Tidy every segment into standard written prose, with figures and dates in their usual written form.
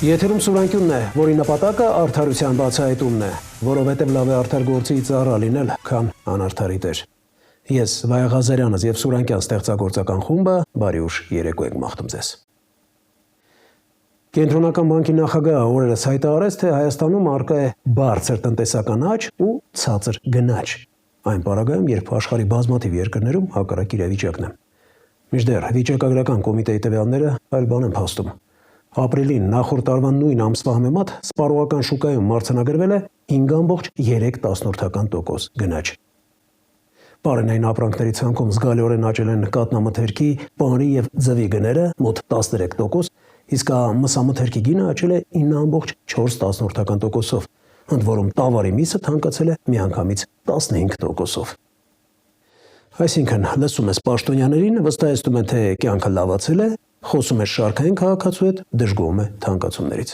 Եթերում Սուրանկյունն է, որի նպատակը արդարության բացահայտումն է, որովհետև լավ է արդար գործի ծառա լինել, քան անարդարի տեր։ Ես Վայա Ղազարյանս եւ Սուրանկյան ստեղծագործական խումբը բարի ուշ երեկո ենք մաղթում ձեզ։ Կենտրոնական բանկի նախագահը օրերս հայտարարեց, թե Հայաստանում առկա է բարձր տնտեսական աճ ու ցածր գնաճ։ Այն պարագայում, երբ աշխարհի բազմաթիվ երկրներում հակառակ իրավիճակն է։ Մինչդեռ վիճակագրական կոմիտեի տվյալները այլ բան են փաստում։ Ապրիլին նախորդ տարվա նույն ամսվա համեմատ սպառողական շուկայում մարտցանագրվել է 5.3% գնաճ։ Պարենային ապրանքների ցանկում զգալիորեն աճել են կաթնամթերքի, պանրի եւ ձվի գները մոտ 13%, իսկ մսամթերքի գինը աճել է 9.4%-ով, ընդ որում տավարի միսը թանկացել է միանգամից 15%-ով։ Այսինքն, լսում ես պաշտոնյաներին, վստահեցնում են, թե կյանքը լավացել է, խոսում է շարքային քաղաքացու հետ, դժգոհում է թանկացումներից։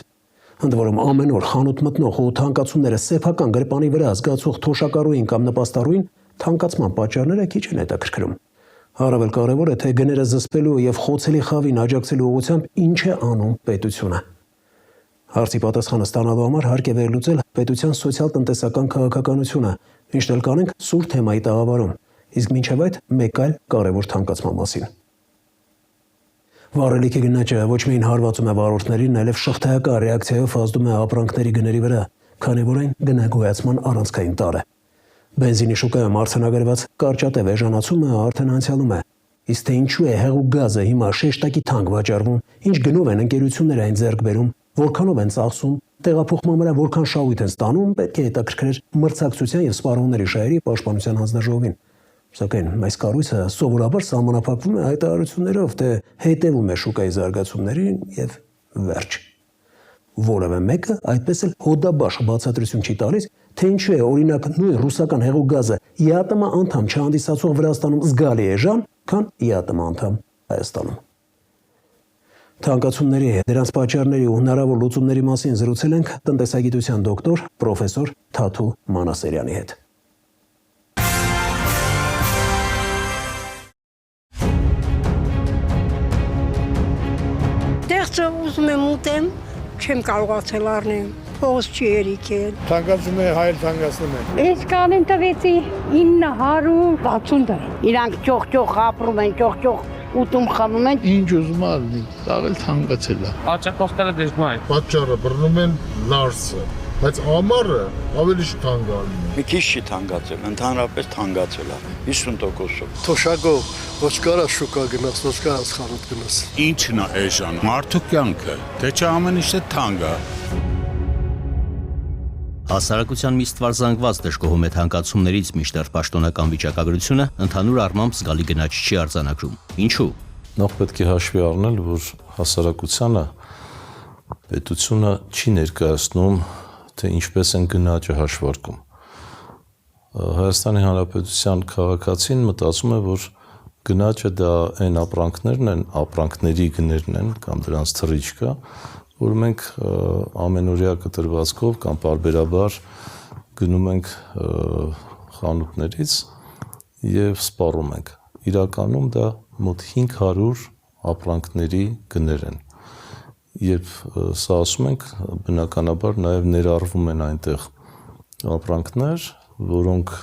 Ընդ որում ամեն օր խանութ մտնող ու թանկացումները սեփական գրպանի վրա զգացող թոշակառուին կամ նպաստառուին թանկացման պատճառները քիչ են հետաքրքրում։ Առավել կարևոր է, թե գները զսպելու եւ խոցելի խավին աջակցելու ուղղությամբ ինչ է անում պետությունը։ Հարցի պատասխանը ստանալու համար հարկ է վերլուծել պետության սոցիալ-տնտեսական քաղաքականությունը, ինչն էլ կանենք սուր թեմայի տաղավարում, իսկ մինչև այդ մեկ այլ կարևոր թանկացման մասին։ Վառելիքի գնաճը ոչ միայն հարվածում է վարորդներին, այլև շղթայական ռեակցիայով ազդում է ապրանքների գների վրա, քանի որ այն գնագոյացման առանցքային տարր է։ Բենզինի շուկայում արձանագրված կարճատև էժանացումը արդեն անցյալում է, իսկ թե ինչու է հեղուկ գազը հիմա շեշտակի թանկ վաճառվում, ինչ գնով են ընկերությունները այն ձեռք բերում, որքանով են ծախսում, տեղափոխման վրա որքան շահույթ են ստանում, պետք է հետաքրքրեր մրցակցության եւ սպառողների շահերի պաշտպանության հանձնաժողովին։ Սակայն այս կառույցը սովորաբար սահմանափակվում է հայտարարություններով, թե հետևում է շուկայի զարգացումներին եւ վերջ։ Որևէ մեկը այդպես էլ հոդաբաշխ բացատրություն չի տալիս, թե ինչու է օրինակ նույն ռուսական հեղուկ գազը ԵԱՏՄ անդամ չհանդիսացող Վրաստանում զգալի էժան, քան ԵԱՏՄ անդամ Հայաստանում։ Թանկացումների, դրանց պատճառների ու հնարավոր լուծումների մասին զրուցել ենք տնտեսագիտության դոկտոր պրոֆեսոր Թաթու Մանասերյանի հետ։ Ուզում եմ ուտեմ, չեմ կարողացել առնեմ, փողոց չի երիքել։ Թանկացում է, հայր թանկացնում է։ Այս կանին տվեցի 960 դար։ Իրանք ճոխ-ճոխ ապրում են, ճոխ-ճոխ ուտում խմում են։ Ինչ ուզում ալնի, տաղել թանկացել է։ Աճակոստերը դժվար է։ Պատճառը բռնում են լարսը, բայց ամառը ավելի թանկանում է։ Մի քիչ չի թանկացել, ընդհանրապես թանկացել է 50%-ով։ Թոշակով ոչ կարա շուկա գնաս, ոչ կարա խանութ գնաս։ Ինչն է էժան, մարդու կյանքը, թե չէ ամեն ինչ թանկ է։ Հասարակության մի ստվար զանգված դժգոհում է թանկացումներից, մինչդեռ պաշտոնական վիճակագրությունը ընդհանուր առմամբ զգալի գնաճ չի արձանագրում։ Ինչու՞։ Նախ պետք է հաշվի առնել, որ հասարակությանը պետությունը չի ներկայացնում, թե ինչպես են գնաճը հաշվարկում։ Հայաստանի Հանրապետության քաղաքացին մտածում է, որ գնաճը դա այն ապրանքներն են, ապրանքների գներն են կամ դրանց թռիչքը, որ մենք ամենօրյա կտրվածքով կամ պարբերաբար գնում ենք խանութներից եւ սպառում ենք։ Իրականում դա մոտ 500 ապրանքների գներ են։ Երբ սա ասում ենք, բնականաբար նաև ներառվում են այնտեղ ապրանքներ, որոնք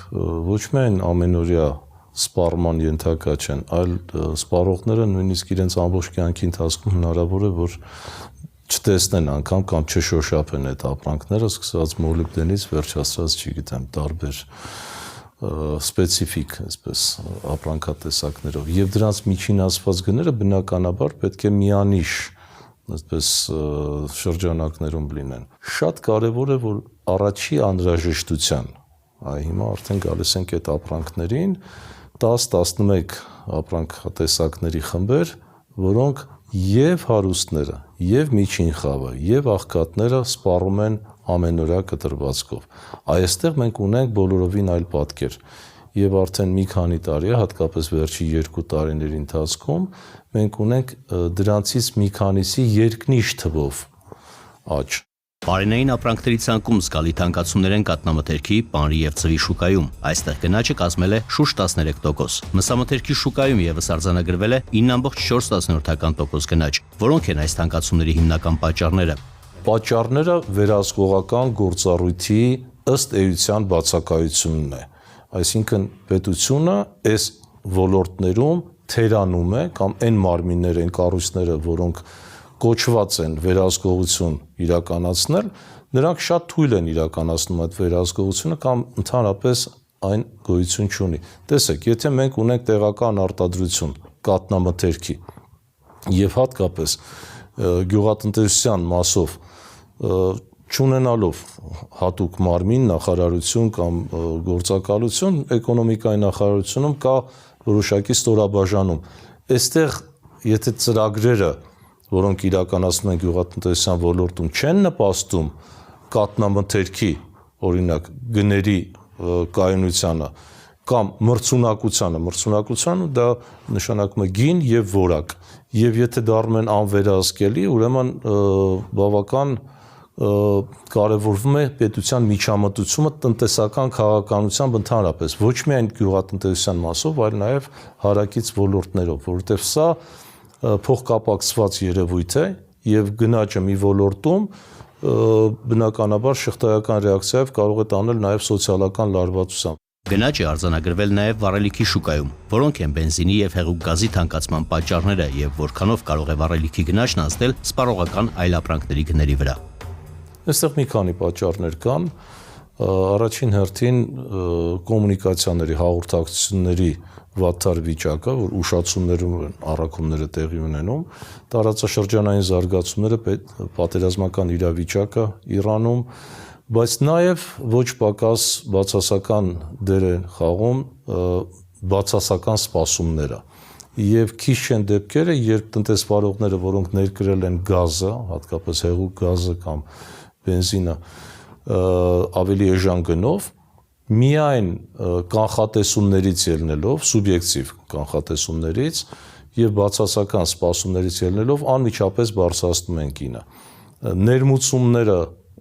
ոչ միայն ամենօրյա սպառման ենթակա չեն, այլ սպառողները նույնիսկ իրենց ամբողջ կյանքի ընթացքում հնարավոր է, որ չտեսնեն անգամ կամ չշոշափեն այդ ապրանքները, սկսած մոլիբդենից վերջացրած, չգիտեմ, տարբեր սպეციფიկ, այսպես ապրանքատեսակներով, եւ դրանց միջինացված գները բնականաբար պետք է միանիշ այսպես շրջանակներում լինեն։ Շատ կարևոր է, որ առաջի անհրաժեշտության, հիմա արդեն գալիս ենք այդ ապրանքներին, 10-11 ապրանքատեսակների խմբեր, որոնք եւ հարուստները, եւ միջին խավը, եւ աղքատները սպառում են ամենօրյա կտրվածքով։ Այստեղ մենք ունենք բոլորովին այլ պատկեր։ Եվ արդեն մի քանի տարի է, հատկապես վերջի 2 տարիների ընթացքում, մենք ունենք դրանցից մի քանիսի երկնիշ թվով աճ։ Պարենային ապրանքների ցանկում զգալի թանկացումներ են կաթնամթերքի, պանրի եւ ձվի շուկայում։ Այստեղ գնաճը կազմել է շուրջ 13%։ Մսամթերքի շուկայում եւս արձանագրվել է 9.4% գնաճ։ Որոնք են այս թանկացումների հիմնական պատճառները։ Պատճառները վերահսկողական գործառույթի ըստ էության բացակայությունն է։ Այսինքն պետությունը այս ոլորտներում թերանում է կամ այն մարմինները, այն կառույցները, որոնք կոչված են վերահսկողություն իրականացնել, նրանք շատ թույլ են իրականացնում այդ վերահսկողությունը կամ ընդհանրապես այն գոյություն չունի։ Տեսեք, եթե մենք ունենք տեղական արտադրություն կաթնամթերքի եւ հատկապես գյուղատնտեսության մասով չունենալով հատուկ մարմին, նախարարություն կամ գործակալություն, էկոնոմիկայի նախարարությունում կա որոշակի ստորաբաժանում։ Այստեղ, եթե ծրագրերը, որոնք իրականացնում են գյուղատնտեսության ոլորտում, չեն նպաստում կաթնամթերքի, օրինակ, գների կայունությանը կամ մրցունակությանը դա նշանակում է գին եւ որակ։ Եվ եթե դառնում են անվերահսկելի, ուրեմն բավական կարևորվում է պետության միջամտությունը տնտեսական քաղաքականությամբ ընդհանրապես, ոչ միայն գյուղատնտեսության մասով, այլ նաև հարակից ոլորտներով, որովհետև սա փոխկապակցված երևույթ է եւ գնաճը մի ոլորտում բնականաբար շղթայական ռեակցիայով կարող է տանել նաև սոցիալական լարվածությամբ։ Գնաճ է արձանագրվել նաև վառելիքի շուկայում, որոնք են բենզինի եւ հեղուկ գազի թանկացման պատճառները եւ որքանով կարող է վառելիքի գնաճն ազդել սպառողական այլ ապրանքների գների վրա։ Այստեղ մի քանի պատճառներ կան։ Առաջին հերթին կոմունիկացիաների, հաղորդակցությունների վատթար վիճակը, որ ուշացումներում առաքումները տեղի ունենում, տարածաշրջանային զարգացումները, պատերազմական իրավիճակը Իրանում, բայց նաև ոչ պակաս բացասական դեր են խաղում բացասական սպասումները։ Եվ քիչ չեն դեպքերը, երբ տնտեսվարողները, որոնք ներկրել են գազը, հատկապես հեղուկ գազը կամ բենզինը, ավելի էժան գնով, միայն կանխատեսումներից ելնելով, սուբյեկտիվ կանխատեսումներից եւ բացասական սպասումներից ելնելով անմիջապես բարձրացնում են գինը։ Ներմուծումները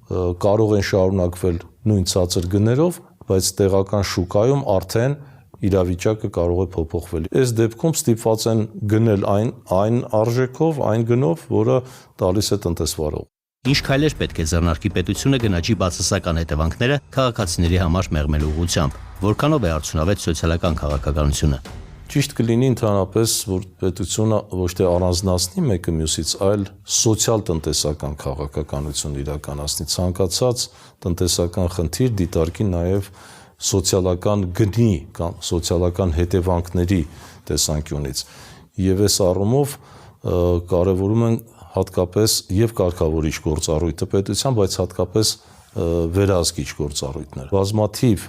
կարող են շարունակվել նույն ցածր գներով, բայց տեղական շուկայում արդեն իրավիճակը կարող է փոփոխվել։ Այս դեպքում ստիպված են գնել այն արժեքով, այն գնով, որը տալիս է տնտեսվարող։ Ինչ քայլեր պետք է ձեռնարկի պետությունը գնաճի բացասական հետևանքները քաղաքացիների համար մեղմելու ուղղությամբ, որքանով է արդյունավետ սոցիալական քաղաքականությունը։ Ճիշտ կլինի ընդհանրապես, որ պետությունը ոչ թե առանձնացնի մեկը մյուսից, այլ սոցիալ-տնտեսական քաղաքականություն իրականացնի, ցանկացած տնտեսական խնդիր դիտարկի նաև սոցիալական գնի կամ սոցիալական հետևանքների տեսանկյունից։ Եվ այս առումով կարևորում են հատկապես եւ կարգավորիչ գործառույթը պետության, բայց հատկապես վերահսկիչ գործառույթներ։ Բազմաթիվ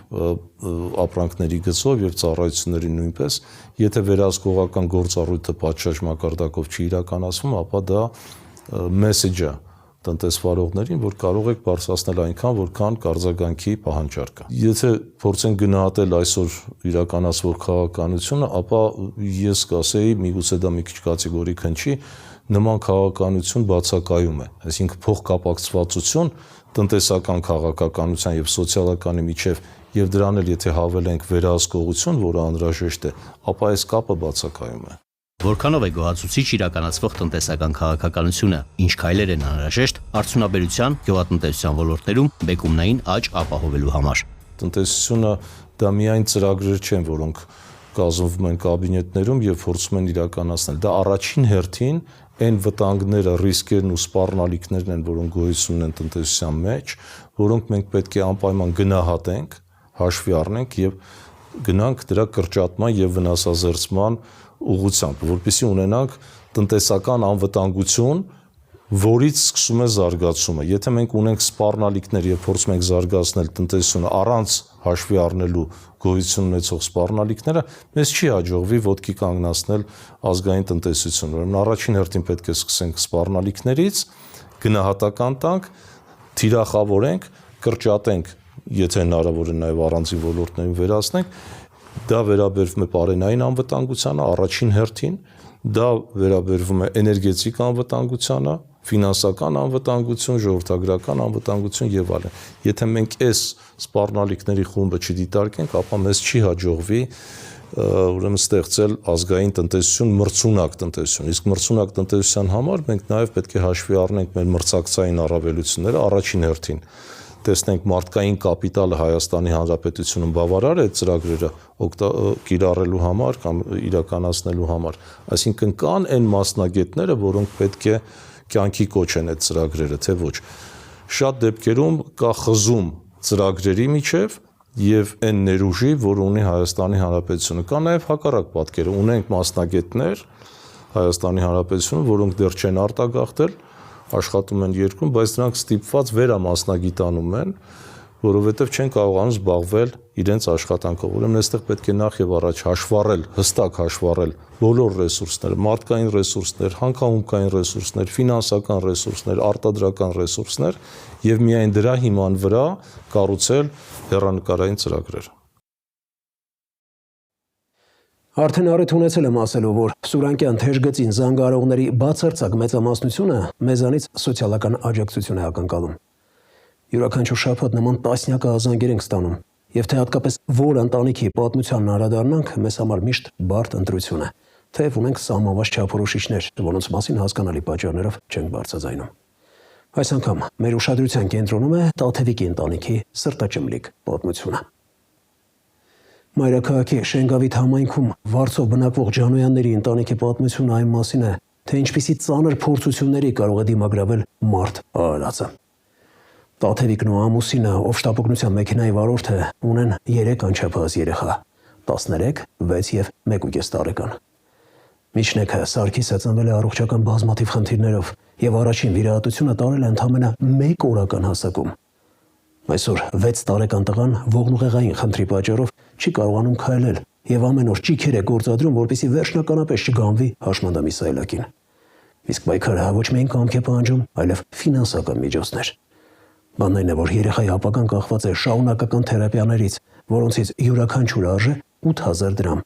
ապրանքների գծով եւ ծառայությունների նույնպես, եթե վերահսկողական գործառույթը պատշաճ մակարդակով չի իրականացվում, ապա դա մեսեջ է տնտեսվարողներին, որ կարող եք բարձրացնել այնքան, որքան կարձագանքի պահանջարկը։ Եթե փորձենք գնահատել այսօր իրականացվող քաղաքականությունը, ապա ես կասեի, միգուցե դա մի քիչ կատեգորիկ հնչի, նման քաղաքականություն բացակայում է, այսինքն փոխկապակցվածություն տնտեսական քաղաքականության եւ սոցիալականի միջև եւ դրան էլ եթե հավելենք վերահսկողություն, որը անհրաժեշտ է, ապա այս կապը բացակայում է։ Որքանով է գոհացուցիչ իրականացվող տնտեսական քաղաքականությունը, ինչ քայլեր են անհրաժեշտ արդյունաբերության, գյուղատնտեսության ոլորտներում բեկումնային աճ ապահովելու համար։ Տնտեսությունը դա միայն ծրագրեր չեն, որոնք կազմվում են կաբինետներում եւ փորձում են իրականացնել։ Դա առաջին հերթին այն վտանգները, ռիսկերն ու սպառնալիքներն են, որոնք գոյություն ունեն տնտեսության մեջ, որոնք մենք պետք է անպայման գնահատենք, հաշվի առնենք եւ գնանք դրա կրճատման եւ վնասազերծման ուղղությամբ, որպեսզի ունենանք տնտեսական անվտանգություն, որից սկսում է զարգացումը։ Եթե մենք ունենք սպառնալիքներ եւ փորձում ենք զարգացնել տնտեսությունը առանց հաշվի առնելու գոյություն ունեցող սպառնալիքները, մեզ չի հաջողվի ոտքի կանգնացնել ազգային տնտեսությունը։ Ուրեմն առաջին հերթին պետք է սկսենք սպառնալիքներից, գնահատական տանք, թիրախավորենք, կրճատենք, եթե հնարավոր է նաեւ առանձին ոլորտներում վերացնենք, դա վերաբերվում է պարենային անվտանգությանը առաջին հերթին, դա վերաբերվում է էներգետիկ անվտանգությանը, ֆինանսական անվտանգություն, ժողովրդագրական անվտանգություն եւ այլն։ Եթե մենք այս սպառնալիքների խումբը չդիտարկենք, ապա մեզ չի հաջողվի ուրեմն ստեղծել ազգային տնտեսություն, մրցունակ տնտեսություն։ Իսկ մրցունակ տնտեսության համար մենք նաև պետք է հաշվի առնենք մեր մրցակցային առավելությունները առաջին հերթին։ Տեսնենք մարդկային կապիտալը Հայաստանի Հանրապետությունում բավարար է ծրագրերը կիրառելու համար կամ իրականացնելու համար։ Այսինքն կան այն մասնագետները, որոնք պետք է կյանքի կոչեն այդ ծրագրերը, թե ոչ։ Շատ դեպքերում կա խզում ծրագրերի միջև եւ այն ներուժի, որ ունի Հայաստանի Հանրապետությունը։ Կա նաեւ հակառակ պատկերը։ Ունենք մասնագետներ Հայաստանի Հանրապետությունում, որոնք դեռ չեն արտագաղթել, աշխատում են երկրում, բայց նրանք ստիպված վերամասնագիտանում են, որովհետև չեն կարողանում զբաղվել իրենց աշխատանքով։ Ուրեմն այստեղ պետք է նախ եւ առաջ հաշվառել, հստակ հաշվառել բոլոր ռեսուրսները, մարդկային ռեսուրսներ, հանքահումքային ռեսուրսներ, ֆինանսական ռեսուրսներ, արտադրական ռեսուրսներ եւ միայն դրա հիման վրա կառուցել հեռանկարային ծրագրեր։ Արդեն առիթ ունեցել եմ ասելու, որ Սուրանկյան թեժգծին զանգարողների բացարձակ մեծամասնությունը մեզանից սոցիալական աջակցություն է ակնկալում։ Յուրաքանչյուր շաբաթ նման տասնյակը զանգեր ենք ստանում, եւ թե հատկապես որ ընտանիքի պատմությանն անդրադառնանք, մեզ համար միշտ բարդ ընտրություն է, թեև ունենք սահմանված չափորոշիչներ, որոնց մասին հասկանալի պատճառներով չենք բարձրաձայնում։ Այս անգամ մեր ուշադրության կենտրոնում է Տաթևիկի ընտանիքի սրտաճմլիկ պատմությունը։ Մայրաքաղաքի Շենգավիթ համայնքում Վարչով բնակվող Ջանոյանների ընտանիքի պատմությունը այն մասին է, թե ինչպիսի ծանր փորձությունների կարող է դիմագրավել մարդ արարածը։ Տաթևիկն ու ամուսինը, ով շտապօգնության մեքենայի վարորդ է, ունեն 3 անչափահաս երեխա՝ 13, 6 եւ 1.5 տարեկան։ Միջնեկը Սարգիսը ծնվել է առողջական բազմաթիվ խնդիրներով եւ առաջին վիրահատությունը տարել է ընդամենը 1 օրական հասակում։ Այսօր 6 տարեկան տղան ողնուղեղային խնդրի պատճառով չի կարողանում քայլել եւ ամեն օր ճիքեր է գործադրում, որպեսզի վերջնականապես չգանվի հաշմանդամի սայլակին։ Իսկ պայքարը ոչ միայն կամք է պահանջում, այլև ֆինանսական միջոցներ։ Բանն այն է, որ երեխայի ապագան կախված է շարունակական թերապիաներից, որոնցից յուրաքանչյուրը արժե 8000 դրամ։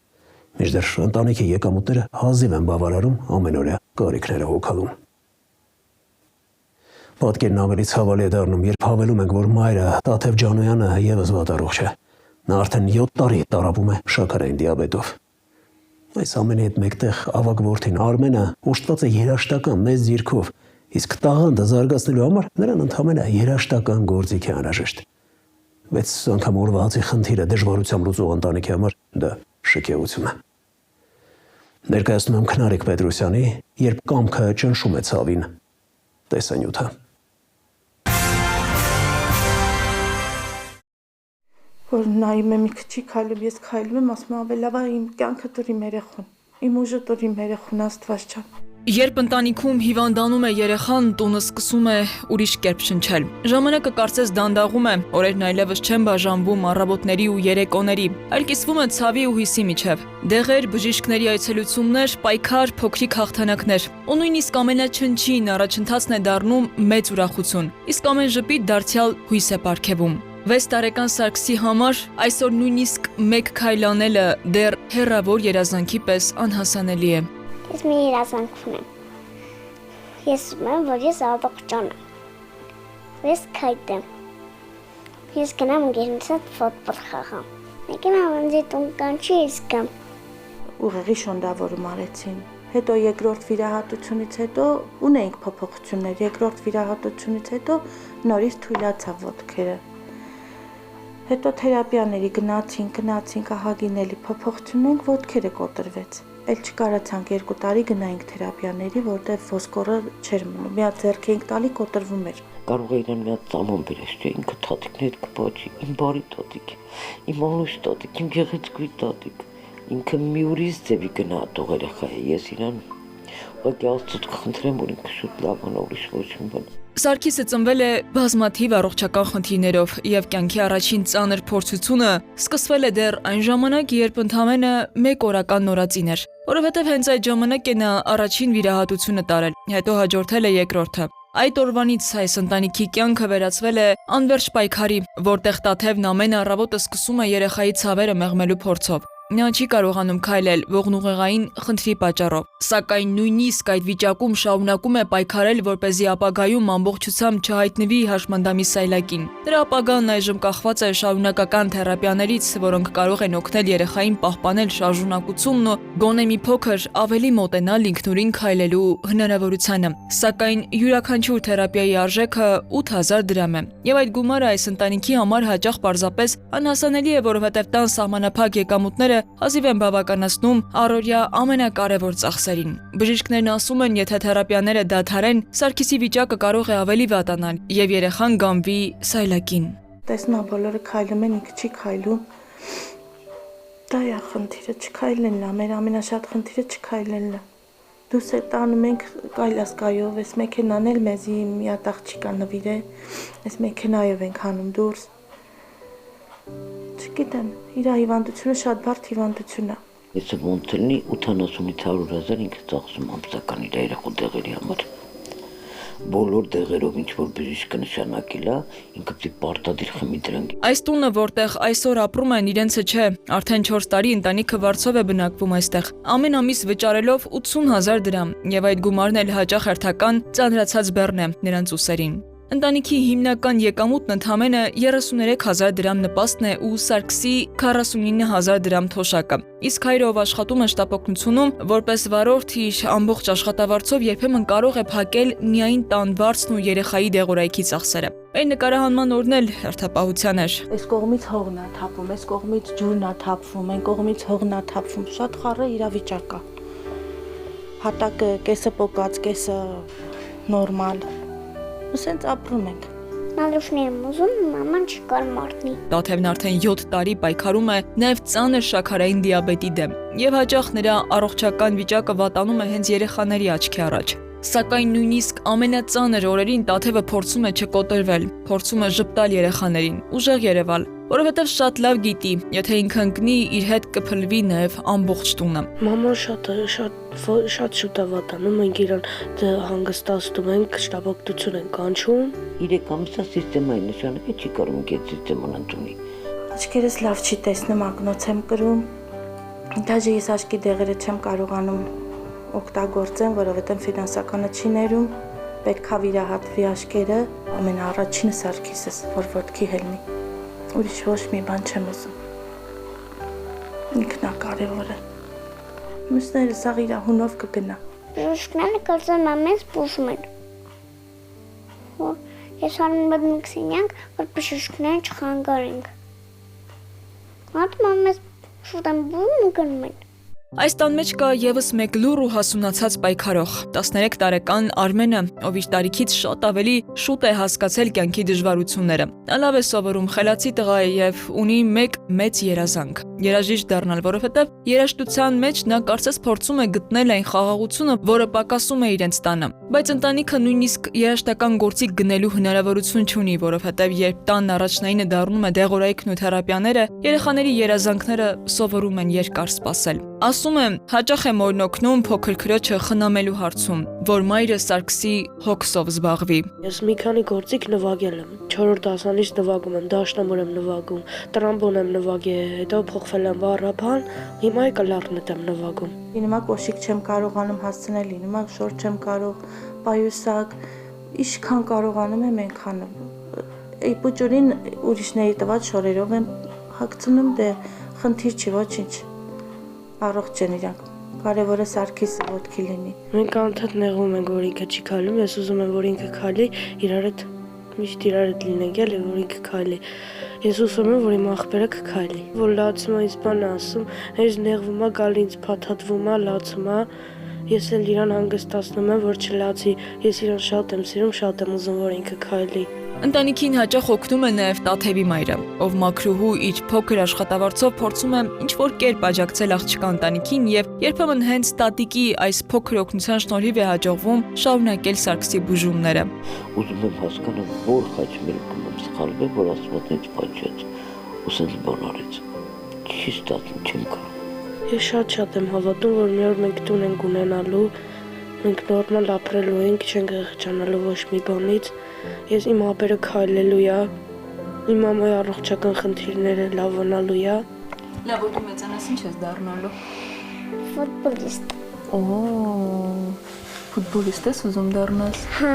Մինչդեռ ընտանիքի եկամուտները հազիվ են բավարարում ամենօրյա կարիքները հոգալուն։ Պատկերն ավելի ցավալի է դառնում, երբ հավելում ենք, որ մայրը Տաթև Ջանոյանը եւս վատառողջ է։ Նա արդեն 7 տարի տառապում է շաքարային դիաբետով։ Այս ամենի հետ մեկտեղ ավագ որդին Արմենը ուշտված է երաշտական մեծ ձիրքով, իսկ տաղանդը զարգացնելու համար նրան ընդհանրապես երաշտական գործիք է անհրաժեշտ։ 6 անգամ օրվա հացի խնդիրը դժվարությամբ լուծող ընտանիքի համար դա շքեղություն է։ Ներկայացնում եմ Քնարիկ Պետրոսյանի «Երբ կամքը ճնշում է ցավին» տեսանյութը։ Որ նայում եմ մի քիչ քայլում, ես քայլում եմ, ասում եմ ավելի լավ է իմ կյանքը տուր իմ երեխուն, իմ ուժը տուր իմ երեխուն, Աստված ջան։ Երբ ընտանիքում հիվանդանում է երեխան, տունը սկսում է ուրիշ կերպ շնչել։ Ժամանակը կարծես դանդաղում է, օրերն այլևս չեն բաժանվում առավոտների ու երեկոների, այլ կիսվում է ցավի ու հույսի միջև։ Դեղեր, բժիշկների այցելություններ, պայքար, փոքրիկ հաղթանակներ։ Ու նույնիսկ ամենաչնչին առաջընթացն է դառնում մեծ ուրախություն, իսկ ամեն ժպիտ դարձյալ հույս է պարգևում։ 6 տարեկան Սարգսի համար այսօր նույնիսկ մեկ քայլ անելը դեռ հեռավոր երազանքի պես անհասանելի է։ Ես մի երազանք ունեմ։ Ես ուզում եմ, որ ես առողջանամ։ Ես քայլեմ։ Ես գնամ ընկերներիս հետ ֆուտբոլ խաղամ։ Մեկը ինձ տուն կանչի, ես գամ։ Ուղեղի շոնդավորում արեցին։ Հետո երկրորդ վիրահատությունից հետո ունեինք փոփոխություններ։ Երկրորդ վիրահատությունից հետո նորից թույլացավ ոտքերը։ Հետո թերապիաների գնացինք, ահագին էլի փոփոխություն ենք, ոտքերը կոտրվեց։ Էլ չկարացանք 2 տարի գնայինք թերապիաների, որտեղ ոսկորը չէր մնում։ Մի հատ ձեռք էինք տալի, կոտրվում էր։ Կարող է իրեն մի հատ ծաման բերես, թե ինքը թաթիկներ կպաճի, իմ բարի տատիկ, իմ անուշ տատիկ, իմ գեղեցկույթ տատիկ։ Ինքը մի ուրիշ ձևի գնահատող երեխա է, ես իրան ուղղակի Աստծուց կխնդրեմ, որ ինքը շուտ լավանա, ուրիշ ոչ մի բան։ Սարգիսը ծնվել է բազմաթիվ առողջական խնդիրներով եւ կյանքի առաջին ծանր փորձությունը սկսվել է դեռ այն ժամանակ, երբ ընդամենը 1 օրական նորածին էր, որովհետեւ հենց այդ ժամանակ է նա առաջին վիրահատությունը տարել, հետո հաջորդել է երկրորդը։ Այդ օրվանից այս ընտանիքի կյանքը վերածվել է անվերջ պայքարի, որտեղ Տաթևն ամեն առավոտը սկսում է երեխայի ցավերը մեղմելու փորձով։ Նա չի կարողանում քայլել ողնուղեղային խնդրի պատճառով, սակայն նույնիսկ այդ վիճակում շարունակում է պայքարել, որպեսզի ապագայում ամբողջությամբ չհայտնվի հաշմանդամի սայլակին։ Նրա ապագան այժմ կախված է շարունակական թերապիաներից, որոնք կարող են օգնել երեխային պահպանել շարժունակությունն ու գոնե մի փոքր ավելի մոտենալ ինքնուրույն քայլելու հնարավորությանը։ Սակայն յուրաքանչյուր թերապիայի արժեքը 8000 դրամ է, եւ այդ գումարը այս ընտանիքի համար հաճախ պարզապես անհասանելի է, որովհետև տան սահմանափակ եկամուտները հազիվ են բավականացնում առօրյա ամենակարևոր ծախսերին։ Բժիշկներն ասում են, եթե թերապիաները դադարեն, Սարգիսի վիճակը կարող է ավելի վատանալ եւ երեխան գամվի սայլակին։ Տեսնա, բոլորը քայլում են, ինքը չի քայլում։ Դա է խնդիրը, չքայլելն է, մեր ամենաշատ խնդիրը չքայլելն է։ Դուս է տանում ենք կայլասկայով, այս մեքենան էլ մեզի մի հատ աղջիկա նվիրե, այս մեքենայով ենք հանում դուրս։ Չգիտեմ, իր հիվանդությունը շատ բարդ հիվանդություն է։ Ես ոնց լինի 80-500 ինքը ծախսում ամսական իր երախու դեղերի համար։ Բոլոր դեղերով ինչ որ բժիշկը նշանակել է, ինքը պիտի պարտադիր խմի դրանք։ Այս տունը, որտեղ այսօր ապրում են, իրենցը չէ, արդեն 4 տարի ընտանիքը վարձով է բնակվում այստեղ։ Ամեն ամիս վճարելով 80000 դրամ, եւ այդ գումարն էլ հաճախ հերթական ծանրացած բեռն է նրանց ուսերին։ Ընտանիքի հիմնական եկամուտն ընդամենը 33000 դրամ նպաստն է ու Սարգսի 49000 դրամ թոշակը։ Իսկ հայրը, ով աշխատում է շտապօգնությունում, որպես վարորդ իր ամբողջ աշխատավարձով երբեմն կարող է փակել միայն տան վարձն ու երեխայի դեղորայքի ծախսերը։ Այն նկարահանման օրն էլ հերթապահության էր։ Այս կողմից հողն է թափում, այս կողմից ջուրն է թափվում, այն կողմից հողն է թափվում, շատ խառը իրավիճակ է։ Հատակը կեսը պոկած, կեսը նորմալ։ Սենց ապրում ենք։ Նալուշն եմ ուզում, մաման չկար մարտնի։ Տաթևն արդեն 7 տարի պայքարում է նաև ծանր շաքարային դիաբետի դեմ, եւ հաճախ նրա առողջական վիճակը վատանում է հենց երեխաների աչքի առաջ։ Սակայն նույնիսկ ամենածանր օրերին Տաթևը փորձում է չկոտրվել, փորձում է ժպտալ երեխաներին, ուժեղ երևալ, որովհետև շատ լավ գիտի, եթե ինքը ընկնի, իր հետ կփլվի նաև ամբողջ տունը։ Մաման շատ շուտ է վատանում, մենք իրան հանգստացնում ենք, շտապօգնություն ենք կանչում։ 3 ամսա սիստեմային նշանակը չի կարող այդ սիստեման ընդունի։ Աչքերս լավ չի տեսնում, ակնոց եմ կրում։ Դաժե ես աչքի դեղերը չեմ կարողանում օգտագործեմ, որովհետև ֆինանսականը չի ներում, պետքա վիրահատվի աչքերը, ամենաառաջինը Սարգիսս, որ ոտքի հելնի։ Ուրիշ ոչ մի բան չեմ ուզում։ Ինքն է կարևորը։ Մյուսները սաղ իր հունով կգնա։ Բժիշկները կարծեմ ամենս բուժում են։ Ես անում եմ մքսինյանք, որ բժիշկները չխանգարենք։ Ատում ամենս շուտ եմ բուժում ու գնում են։ Այս տան մեջ կա եւս մեկ լուռ ու հասունացած պայքարող 13 տարեկան Արմենը, ով իր տարիքից շատ ավելի շուտ է հասկացել կյանքի դժվարությունները։ Նա լավ է սովորում, խելացի տղա է եւ ունի մեկ մեծ երազանք՝ երաժիշտ դառնալ, որովհետեւ երաժշտության մեջ նա կարծես փորձում է գտնել այն խաղաղությունը, որը պակասում է իրենց տանը։ Բայց ընտանիքը նույնիսկ երաժշտական գործիք գնելու հնարավորություն չունի, որովհետեւ երբ տանն առաջնայինը դառնում է դեղորայքն ու թերապիաները, երեխաների երազանքները սովորում են երկար սպասել։ Ասում եմ, հաճախ եմ օրնօգնում փոքր քրոջը խնամելու հարցում, որ մայրը Սարգսի հոգսով զբաղվի։ Ես մի քանի գործիք նվագել եմ։ 4-րդ դասանից նվագում եմ, դաշնամուր եմ նվագում, տրամբոն եմ նվագել, հետո փոխվել եմ վառաբան, հիմա կլարնետ եմ նվագում։ Հիմա կոշիկ չեմ կարողանում հասցնել, հիմա շոր չեմ կարող, պայուսակ, ինչքան կարողանում եմ այնքան։ Այ պուճուրին ուրիշների տված շորերով եմ հագցնում, դե խնդիր չի, ոչինչ։ Առողջ են իրանք, կարևորը Սարգիսը ոտքի լինի։ Մենք անդադ նեղում ենք, որ ինքը չի քայլում, ես ուզում եմ, որ ինքը քայլի, իրար հետ միշտ իրար հետ լինենք, էլի, որ ինքը քայլի։ Ես ուզում եմ, որ իմ աղբերը կքայլի։ Որ լացում է ինձ բան ասում, հենց նեղվում է, գալի ինձ փաթաթվում է, լացում է։ Ես էլ իրան հանգստացնում եմ, որ չլացի։ Ես իրան շատ եմ սիրում, շատ եմ ուզում, որ ինքը քայլի։ Ընտանիքին հաճախ օգնում է նաև Տաթևի մայրը, ով մաքրուհու իր փոքր աշխատավարձով փորձում է ինչ-որ կերպ աջակցել աղջկա ընտանիքին եւ երբեմն հենց տատիկի այս փոքր օգնության շնորհիվ է հաջողվում շարունակել Սարգսի բուժումները։ Ուզում եմ հասկանալ, որ խաչմերուկում եմ սխալվել, որ Աստված ինձ փաչեց, ու սենց բան արեց։ Չի ստացվում, չեմ կարող։ Ես շատ եմ հավատում, որ մի օր մենք տուն ենք ունենալու, մենք նորմալ ապրելու ենք, չենք եղջանալու ոչ մի բանից։ Ես իմ ափերը քայլելու է, իմ ամայի առողջական խնդիրները լավանալու է։ Լավ, դու մեծանաս ինչ ես դառնալու։ Ֆուտբոլիստ։ Ֆուտբոլիստ ես ուզում դառնաս։ Հա,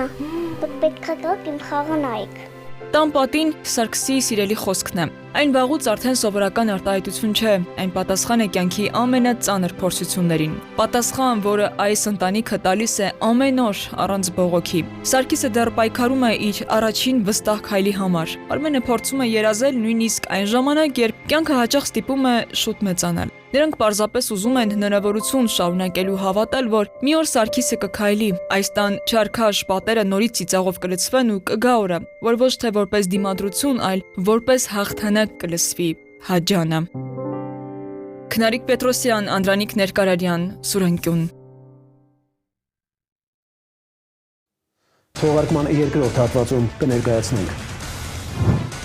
պետք է գաք իմ խաղը նայեք։ Տան պատին Սարգսի սիրելի խոսքն է։ Այն վաղուց արդեն սովորական արտահայտություն չէ, այն պատասխան է կյանքի ամենածանր փորձություններին։ Պատասխան, որը այս ընտանիքը տալիս է ամեն օր առանց բողոքի։ Սարգիսը դեռ պայքարում է իր առաջին վստահ քայլի համար։ Արմենը փորձում է երազել նույնիսկ այն ժամանակ, երբ կյանքը հաճախ ստիպում է շուտ մեծանալ։ Նրանք պարզապես ուզում են հնարավորություն շարունակելու հավատալ, որ մի օր Սարգիսը կքայլի, այս տան չարքաշ պատերը նորից ծիծաղով կլցվեն ու կգա օրը, որ ոչ թե որպես դիմադրություն, այլ որպես հաղթանակ կլսվի Հաջանը։ Քնարիկ Պետրոսյան, Անդրանիկ Ներկարարյան, Սուրենկյուն։ Թողարկման երկրորդ հատվածում կներկայացնենք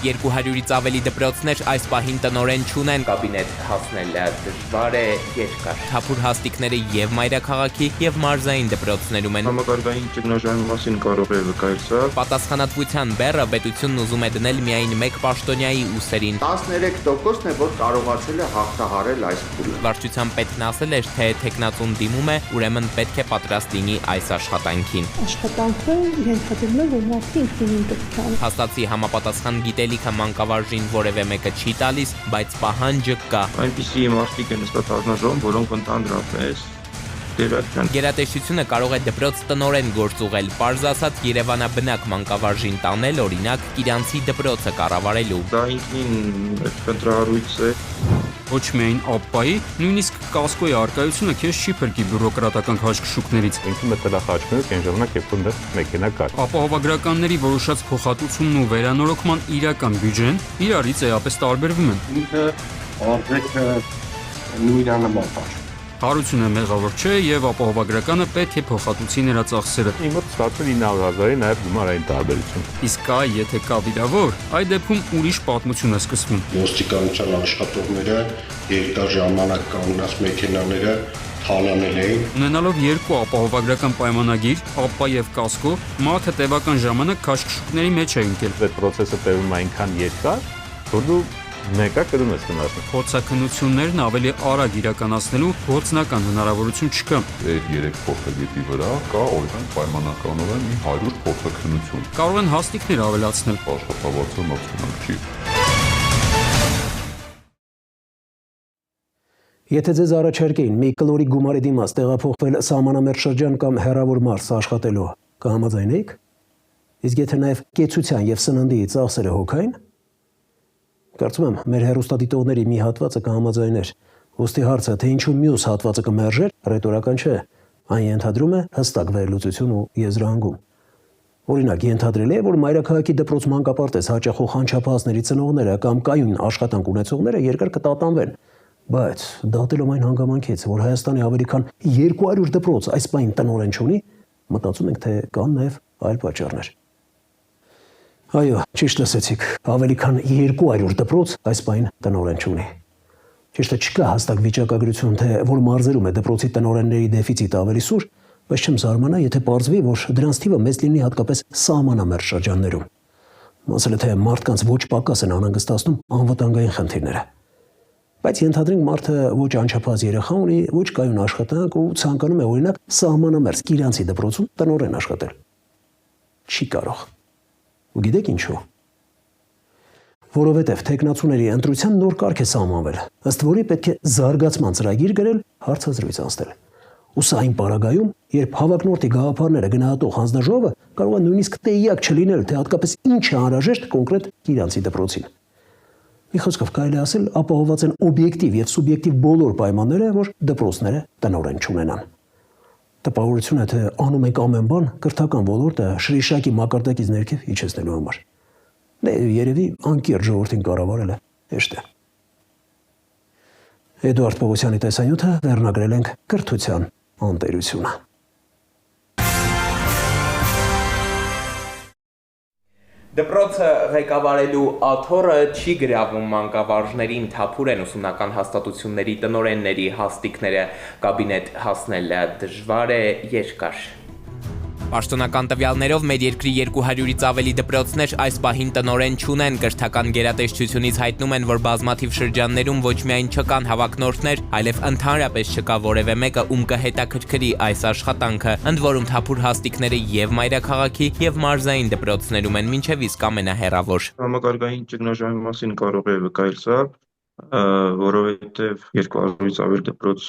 200-ից ավելի դպրոցներ այս պահին տնօրեն չունեն, կաբինետ հասնելը դժվար է, երկար։ Թափուր հաստիկները եւ մայրաքաղաքի եւ մարզային դպրոցներում են։ Համակարգային ճգնաժամի մասին կարող է վկայել սա։ Պատասխանատվության բեռը պետությունն ուզում է դնել միայն մեկ պաշտոնյայի ուսերին։ 13%-ն է, որ կարողացել է հաղթահարել այս փուլը։ Վարչության պետքն ասել էր, թե տեխնացուն դիմում է, ուրեմն պետք է պատրաստ լինի այս աշխատանքին։ Աշխատանքը ենթադրում է, որ մարդիկ ինքնին տպչան։ Հաստատի համապատասխան գիտելիքը մանկավարժին որևէ մեկը չի տալիս, բայց պահանջը կա։ Այնպիսի մարդիկ են ստացած հանձնաժողովում, որոնք ընդհանրապես Գերատեսչությունը կարող է դպրոց տնօրեն գործուղել, պարզ ասած Երևանաբնակ մանկավարժին տանել, օրինակ Կիրանցի դպրոցը կառավարելու։ Դա ինքնին խնդրահարույց է։ Ոչ միայն ապայի, նույնիսկ կասկոյի արկայությունը քեզ չի փրկի բյուրոկրատական քաշքշուկներից։ Ինքը մտել է խաչմերուկ, այն ժամանակ երբ որ մեքենա կար։ Ապահովագրականների որոշած փոխհատուցումն ու վերանորոգման իրական բյուջեն իրարից էապես տարբերվում են։ Ինքը արժեքը նույնանման է։ Հարությունը մեղավոր չէ եւ ապահովագրականը պետք է փոխհատուցի նրա ծախսերը։ Իմ մոտ ստացվում 900,000-ի նաեւ գումարային տարբերություն։ Իսկ կա, եթե կա վիրավոր, այդ դեպքում ուրիշ պատմություն է սկսվում։ Ոստիկանության աշխատողները երկար ժամանակ կանգնած մեքենաները թալանել էին։ Ունենալով երկու ապահովագրական պայմանագիր, ապա եւ կասկո, մարդը տևական ժամանակ քաշքշուկների մեջ է ընկել։ Այդ process-ը տևում է այնքան երկար, որ դու մեկը կրում ես վնասում։ Փորձաքննություններն ավելի արագ իրականացնելու գործնական հնարավորություն չկա։ Այդ 3 փորձագետի վրա կա օրինակ պայմանականորեն 100 փորձաքննություն։ Կարող են հաստիկներ ավելացնել։ Աշխատավարձը մոռանալ չի։ Եթե ձեզ առաջարկեին մի կլորի գումարի դիմաց տեղափոխվել սահմանամերձ շրջան կամ հեռավոր մարզ աշխատելու, կհամաձայնեիք։ Իսկ եթե նաև կեցության եւ սննդի ծախսերը հոգային, կարծում եմ, մեր հեռուստադիտողների մի հատվածը կհամաձայներ։ Ոստի հարցը, թե ինչու մյուս հատվածը կմերժեր, ռետորական չէ։ Այն ենթադրում է հստակ վերլուծություն ու եզրահանգում։ Օրինակ, ենթադրելի է, որ մայրաքաղաքի դպրոց մանկապարտեզ հաճախող անչափահասների ծնողները կամ կայուն աշխատանք ունեցողները երկար կտատանվեն։ Բայց դատելով այն հանգամանքից, որ Հայաստանի ավելի քան 200 դպրոց այս պահին տնօրեն չունի, մտածում ենք, թե կան նաև այլ պատճառներ։ Այո, ճիշտ լսեցիք, ավելի քան 200 դպրոց այս պահին տնօրեն չունի։ Ճիշտ է, չկա հստակ վիճակագրություն, թե որ մարզերում է դպրոցի տնօրենների դեֆիցիտը ավելի սուր, բայց չեմ զարմանա, եթե պարզվի, որ դրանց թիվը մեծ լինի հատկապես սահմանամերձ շրջաններում։ Ասել է, թե մարդկանց ոչ պակաս են անհանգստացնում անվտանգային խնդիրները։ Բայց ենթադրենք մարդը ոչ անչափահաս երեխա ունի, ոչ կայուն աշխատանք ու ցանկանում է օրինակ սահմանամերձ Կիրանցի դպրոցում տնօրեն աշխատել։ Չի կարող։ Ու գիտեք ինչու։ Որովհետև տեխնացուների ընտրության նոր կարգ է սահմանվել, ըստ որի պետք է զարգացման ծրագիր գրել, հարցազրույց անցնել։ Ու սա այն պարագայում, երբ հավակնորդի գաղափարները գնահատող հանձնաժողովը կարող է նույնիսկ տեղյակ չլինել, թե հատկապես ինչ է անհրաժեշտ կոնկրետ Կիրանցի դպրոցին։ Մի խոսքով կարելի ասել, ապահովված են օբյեկտիվ եւ սուբյեկտիվ բոլոր պայմանները, որ դպրոցները տնօրեն չունենան։ Տպավորություն է, թե անում ենք ամեն բան կրթական ոլորտը շրիշակի մակարդակից ներքև իջեցնելու համար։ Դե երևի անկիրճ ժողովրդին կառավարելը հեշտ է։ Էդուարդ Պողոսյանի տեսանյութը վերնագրել ենք կրթության անտերությունը։ Դպրոցը ղեկավարելու աթոռը չի գրավում մանկավարժներին, թափուր են ուսումնական հաստատությունների տնօրենների հաստիկները, կաբինետ հասնելը դժվար է, երկար։ Պաշտոնական տվյալներով մեր երկրի 200-ից ավելի դպրոցներ այս պահին տնօրեն չունեն, կրթական գերատեսչությունից հայտնում են, որ բազմաթիվ շրջաններում ոչ միայն չկան հավակնորդներ, այլև ընդհանրապես չկա որևէ մեկը, ում կհետաքրքրի այս աշխատանքը, ընդ որում թափուր հաստիկները եւ մայրաքաղաքի եւ մարզային դպրոցներում են, մինչեւ իսկ ամենահեռավոր։ Համակարգային ճգնաժամի մասին կարող է վկայել սա, որովհետեւ 200-ից ավել դպրոց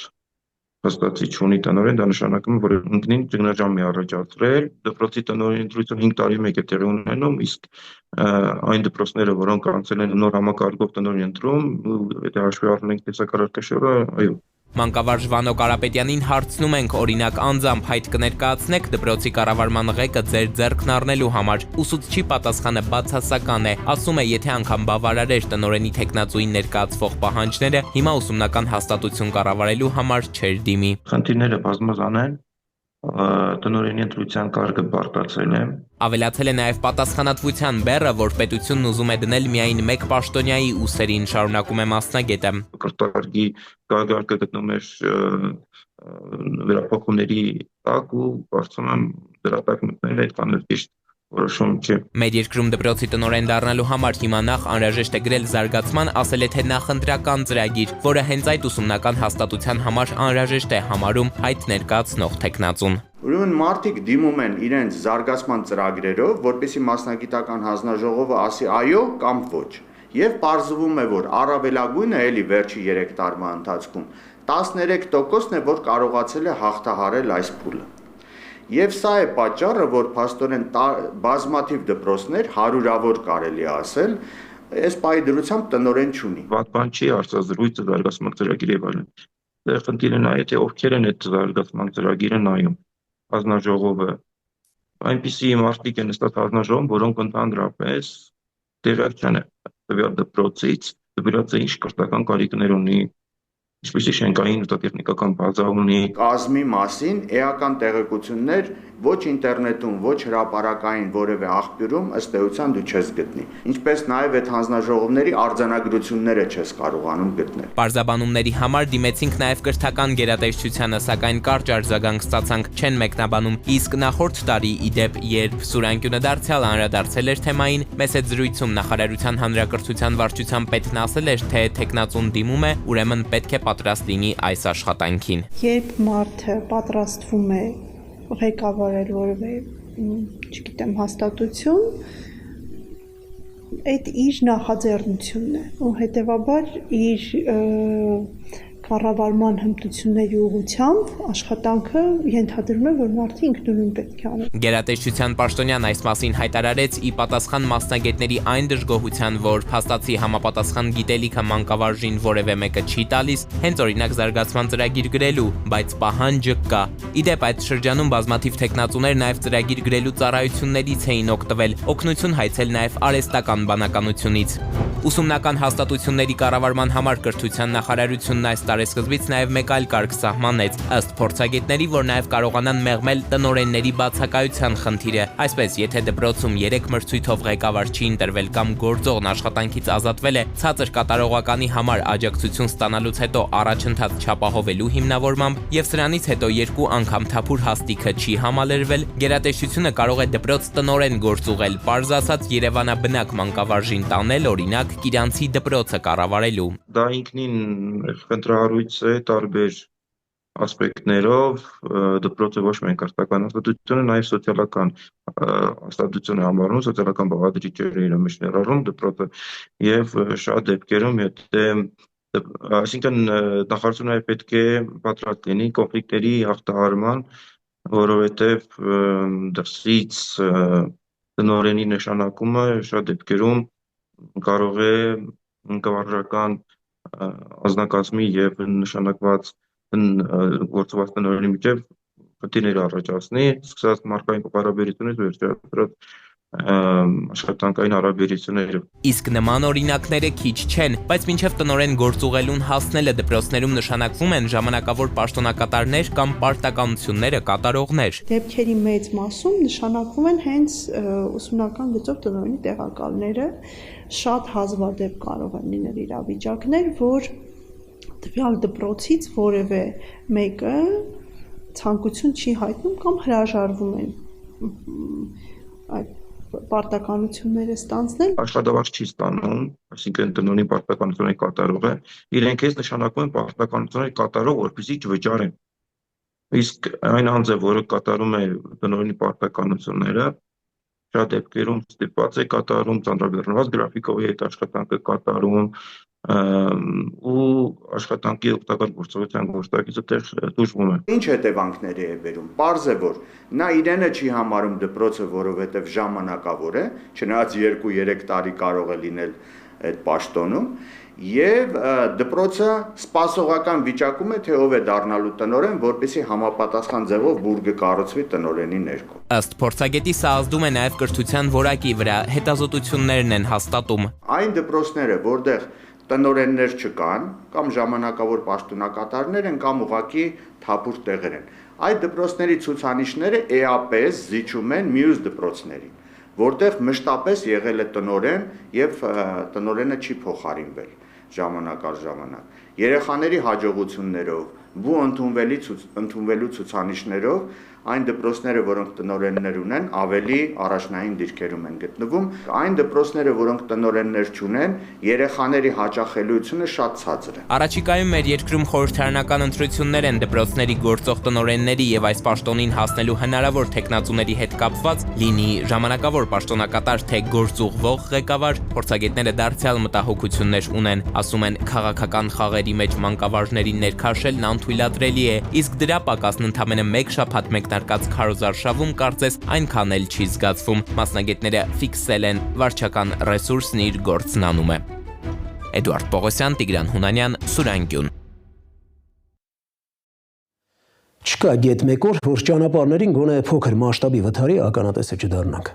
հաստատի չունի տնօրեն, դա նշանակում է, որ ինքնին ճգնաժամի առաջացրել, դպրոցի տնօրենի ընտրությունը 5 տարի մեկ է տեղի ունենում, իսկ այն դպրոցները, որոնք անցել են նոր համակարգով տնօրեն ընտրում, եթե հաշվի առնենք տեսակարգաշորը, այո։ Մանկավարժ Վանո Կարապետյանին հարցնում ենք, օրինակ անձամբ հայտ կներկայացնեք դպրոցի կառավարման ղեկը ձեր ձեռքն առնելու համար։ Ուսուցչի պատասխանը բացասական է, ասում է, եթե անգամ բավարար էր տնօրենի տեխնացուին ներկայացվող պահանջները, հիմա ուսումնական հաստատություն կառավարելու համար չէր դիմի։ Խնդիրները բազմազան են, տնօրենի ընտրության կարգը բարդացել է։ Ավելացել է նաև պատասխանատվության բեռը, որ պետությունն ուզում է դնել միայն մեկ պաշտոնյայի ուսերին, շարունակում է մասնագետը։ Կարգի կարգը գտնում էր վերափոխումների տակ ու կարծում եմ դրա տակ մտնելը այդքան էլ ճիշտ որոշում չէ։ Մեր երկրում դպրոցի տնօրեն դառնալու համար հիմա նախ անհրաժեշտ է գրել զարգացման, ասել է թե նախընտրական ծրագիր, որը հենց այդ ուսումնական հաստատության համար անհրաժեշտ է համարում հայտ ներկայացնող տեխնացուն։ Ուրեմն մարդիկ դիմում են իրենց զարգացման ծրագրերով, որպեսզի մասնագիտական հանձնաժողովը ասի այո կամ ոչ։ Եվ պարզվում է, որ առավելագույնը էլի վերջի 3 տարվա ընթացքում 13%-ն է, որ կարողացել է հաղթահարել այս փուլը։ Եվ սա է պատճառը, որ փաստորեն բազմաթիվ դպրոցներ, հարյուրավոր կարելի ասել, այս պահի դրությամբ տնօրեն չունի։ Վատ բան չի արձազրույցը զարգացման ծրագիրը եւ այլն։ Դե խնդիրը նա է, թե ովքեր են այդ զարգացման ծրագիրը նայում։ Հանձնաժողովը այնպիսի մարդիկ են ստացած հանձնաժողովում, որոնք ընդհանրապես տեղյակ չեն տվյալ դպրոցից, դպրոցը ինչ կրթական կարիքներ ունի, ինչպիսի շենքային տեխնիկական բազա ունի։ Կազմի մասին էական տեղեկություններ ոչ ինտերնետում, ոչ հրապարակային որևէ աղբյուրում ըստ էության դու չես գտնի։ Ինչպես նաև այդ հանձնաժողովների արձանագրությունները չես կարողանում գտնել։ Պարզաբանումների համար դիմեցինք նաև կրթական գերատեսչությանը, սակայն կարճ արձագանք ստացանք, չեն մեկնաբանում։ Իսկ նախորդ տարի, ի դեպ, երբ Սուրանկյունը դարձյալ անդրադարձել էր թեմային, մեծ այդ զրույցում նախարարության հանրակրթության վարչության պետն ասել էր, թե տեխնացուն դիմում է, ուրեմն պետք է պատրաստ լինի այս աշխատանքին։ Երբ մարդը պատրաստվում է ղեկավարել որևէ, չգիտեմ, հաստատություն, այդ իր նախաձեռնությունն է ու հետևաբար իր կառավարման հմտությունների ուղղությամբ աշխատանքը ենթադրում է, որ մարդը ինքնուրույն պետք է անի։ Գերատեսչության պաշտոնյան այս մասին հայտարարեց ի պատասխան մասնագետների այն դժգոհության, որ փաստացի համապատասխան գիտելիքը մանկավարժին որևէ մեկը չի տալիս, հենց օրինակ զարգացման ծրագիր գրելու, բայց պահանջը կա։ Ի դեպ, այդ շրջանում բազմաթիվ տեխնացուներ նաև ծրագիր գրելու ծառայություններից էին օգտվել, օգնություն հայցել նաև արհեստական բանականությունից։ Ուսումնական հաստատությունների կառավարման համար կրթության նախարարությունն այս տարեսկզբից նաև մեկ այլ կարգ սահմանեց, ըստ փորձագետների, որ նաև կարողանան մեղմել տնօրենների բացակայության խնդիրը։ Այսպես, եթե դպրոցում 3 մրցույթով ղեկավար չի ընտրվել կամ գործողն աշխատանքից ազատվել է, ցածր կատարողականի համար աջակցություն ստանալուց հետո առաջընթաց չապահովելու հիմնավորմամբ եւ սրանից հետո 2 անգամ թափուր հաստիքը չի համալրվել, գերատեսչությունը կարող է դպրոց տնօրեն գործուղել, պարզ ասած Երևանաբնակ մանկավարժին տանել, օրինակ Կիրանցի դպրոցը կառավարելու։ Դա ինքնին խնդրահարույց է տարբեր ասպեկտներով, դպրոցը ոչ միայն կրթական հաստատություն է, նաև սոցիալական հաստատություն է համարվում, սոցիալական բաղադրիչները իր մեջ ներառում դպրոցը եւ շատ դեպքերում, եթե այսինքն նախարարությունը պետք է պատրաստ լինի կոնֆլիկտների հաղթահարման, որովհետեւ դրսից տնօրենի նշանակումը շատ դեպքերում կարող է կառավարական անձնակազմի եւ նշանակված գործված տնօրենի միջեւ խնդիրներ առաջացնի, սկսած մարդկային հարաբերությունից վերջացրած աշխատանքային հարաբերությունները։ Իսկ նման օրինակները քիչ չեն, բայց մինչև տնօրեն գործուղելուն հասնելը դպրոցներում նշանակվում են ժամանակավոր պաշտոնակատարներ կամ պարտականությունները կատարողներ։ Դեպքերի մեծ մասում նշանակվում են հենց ուսումնական գծով տնօրենի տեղակալները, շատ հազվադեպ կարող են լինել իրավիճակներ, որ տվյալ դպրոցից որևէ մեկը ցանկություն չի հայտնում կամ հրաժարվում են այդ պարտականությունները ստանձնել։ Աշխատավարձ չի ստանում, այսինքն տնօրենի պարտականությունների կատարող է, իրենք էս նշանակում են պարտականությունների կատարող, որպեսզի չվճարեն։ Իսկ այն անձը, որը կատարում է տնօրենի պարտականությունները, շատ դեպքերում ստիպված է կատարում, ծանրաբեռնված գրաֆիկով է այդ աշխատանքը կատարում, ու աշխատանքի օգտակար գործողության գործակիցը տեղ դժվում է։ Ինչ հետևանքների է բերում։ Պարզ է, որ նա իրենը չի համարում դպրոցը, որովհետև ժամանակավոր է, չնայած 2-3 տարի կարող է լինել այդ պաշտոնում, եւ դպրոցը սպասողական վիճակում է, թե ով է դառնալու տնօրեն, որպեսզի համապատասխան ձևով բուրգը կառուցվի տնօրենի ներքո։ Ըստ փորձագետի սա ազդում է նաև կրթության որակի վրա, հետազոտություններն են հաստատում։ Այն դպրոցները, որտեղ տնօրեններ չկան, կամ ժամանակավոր պաշտոնակատարներ են, կամ ուղղակի թափուր տեղեր են, այդ դպրոցների ցուցանիշները էապես զիջում են մյուս դպրոցներին, որտեղ մշտապես եղել է տնօրեն եւ տնօրենը չի փոխարինվել ժամանակ առ ժամանակ։ Երեխաների հաջողություններով ու ընդունվելու ցուցանիշներով այն դպրոցները, որոնք տնօրեններ ունեն, ավելի առաջնային դիրքերում են գտնվում։ Այն դպրոցները, որոնք տնօրեններ չունեն, երեխաների հաճախելիությունը շատ ցածր է։ Առաջիկայում մեր երկրում խորհրդարանական ընտրություններ են դպրոցների գործող տնօրենների եւ այս պաշտոնին հասնելու հնարավոր տեխնացուների հետ կապված, լինի ժամանակավոր պաշտոնակատար թե գործուղվող ղեկավար, փորձագետները դարձյալ մտահոգություններ ունեն, ասում են քաղաքական խաղերի մեջ մանկավարժներին ներքաշելն անթույլատրելի է, իսկ դրա պակասն ընդամենը մեկ շաբաթ մեկնարկած քարոզարշավում կարծես այնքան էլ չի զգացվում։ Մասնագետները ֆիքսել են վարչական ռեսուրսն իր գործն անում է։ Էդուարդ Պողոսյան, Տիգրան Հունանյան, Սուրանգյուն։ Չկա գետ մեկ օր, որ ճանապարհներին գոնե փոքր մասշտաբի վթարի ականատեսը չդառնանք։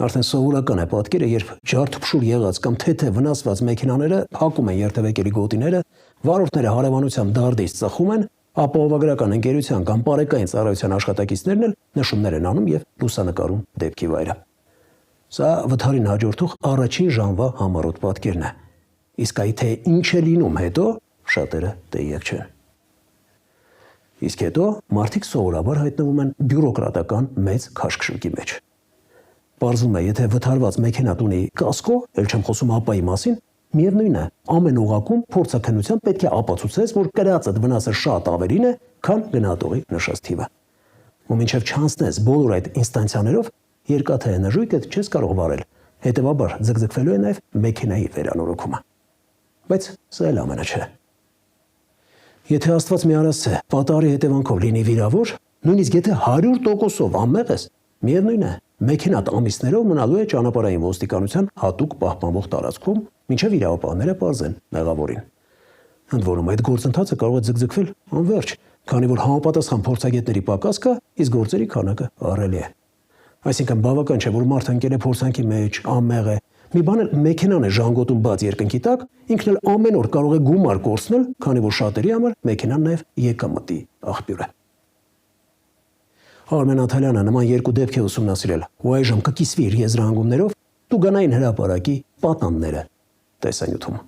Արդեն սովորական է պատկերը, երբ ջարդփշուր եղած կամ թեթև վնասված մեքենաները փակում են երթևեկերի գոտիները, վարորդները հարևանությամբ դարդից ծխում են, ապահովագրական ընկերության կամ բարեկային ծառայության աշխատակիցներն էլ նշումներ են անում եւ լուսանկարում դեպքի վայրը։ Սա վթարին հաջորդող առաջին ժամվա համառոտ պատկերն է։ Իսկ այ թե ինչ է լինում հետո, շատերը տեղյակ չեն։ Իսկ հետո մարդիկ սովորաբար հայտնվում են բյուրոկրատական մեծ քաշքշուկի մեջ։ Պարզվում է, եթե վթարված մեքենա ունի կասկո, ել չեմ խոսում ապայի մասին, միևնույն է, ամեն ուղղակում փորձաքննությամբ պետք է ապացուցես, որ կրածդ վնասը շատ ավելին է, քան գնահատողի նշած թիվը։ Ու մինչև չանցնես բոլոր այդ ինստանցիաներով, երկաթե նժույգդ չես կարող վարել, հետևաբար ձգձգվելու է նաև մեքենայի վերանորոգումը։ Բայց սա էլ ամենը չէ։ Եթե Աստված մի արասցե պատահարի հետևանքով լինի վիրավոր, նույնիսկ եթե 100%-ով անմեղ ես, միևնույն է, մեքենատ ամիսներով մնալու է ճանապարհային ոստիկանության հատուկ պահպանվող տարածքում, մինչև իրավապահները պարզեն մեղավորին։ Ընդ որում այդ գործընթացը կարող է ձգձգվել անվերջ, քանի որ համապատասխան փորձագետների պակաս կա, իսկ գործերի քանակը ահռելի է։ Այսինքն բավական չէ, որ մարդը ընկել է փորձանքի մեջ, անմեղ է, մի բան էլ մեքենան է ժանգոտում բաց երկնքի տակ, ինքն էլ ամեն օր կարող է գումար կորցնել, քանի որ շատերի համար մեքենան նաև եկամտի աղբյուր է։ Արմեն Աթալյանը նման երկու դեպք է ուսումնասիրել, ու այժմ կկիսվի իր եզրահանգումներով Տուգանային հրապարակի պատանները տեսանյութում։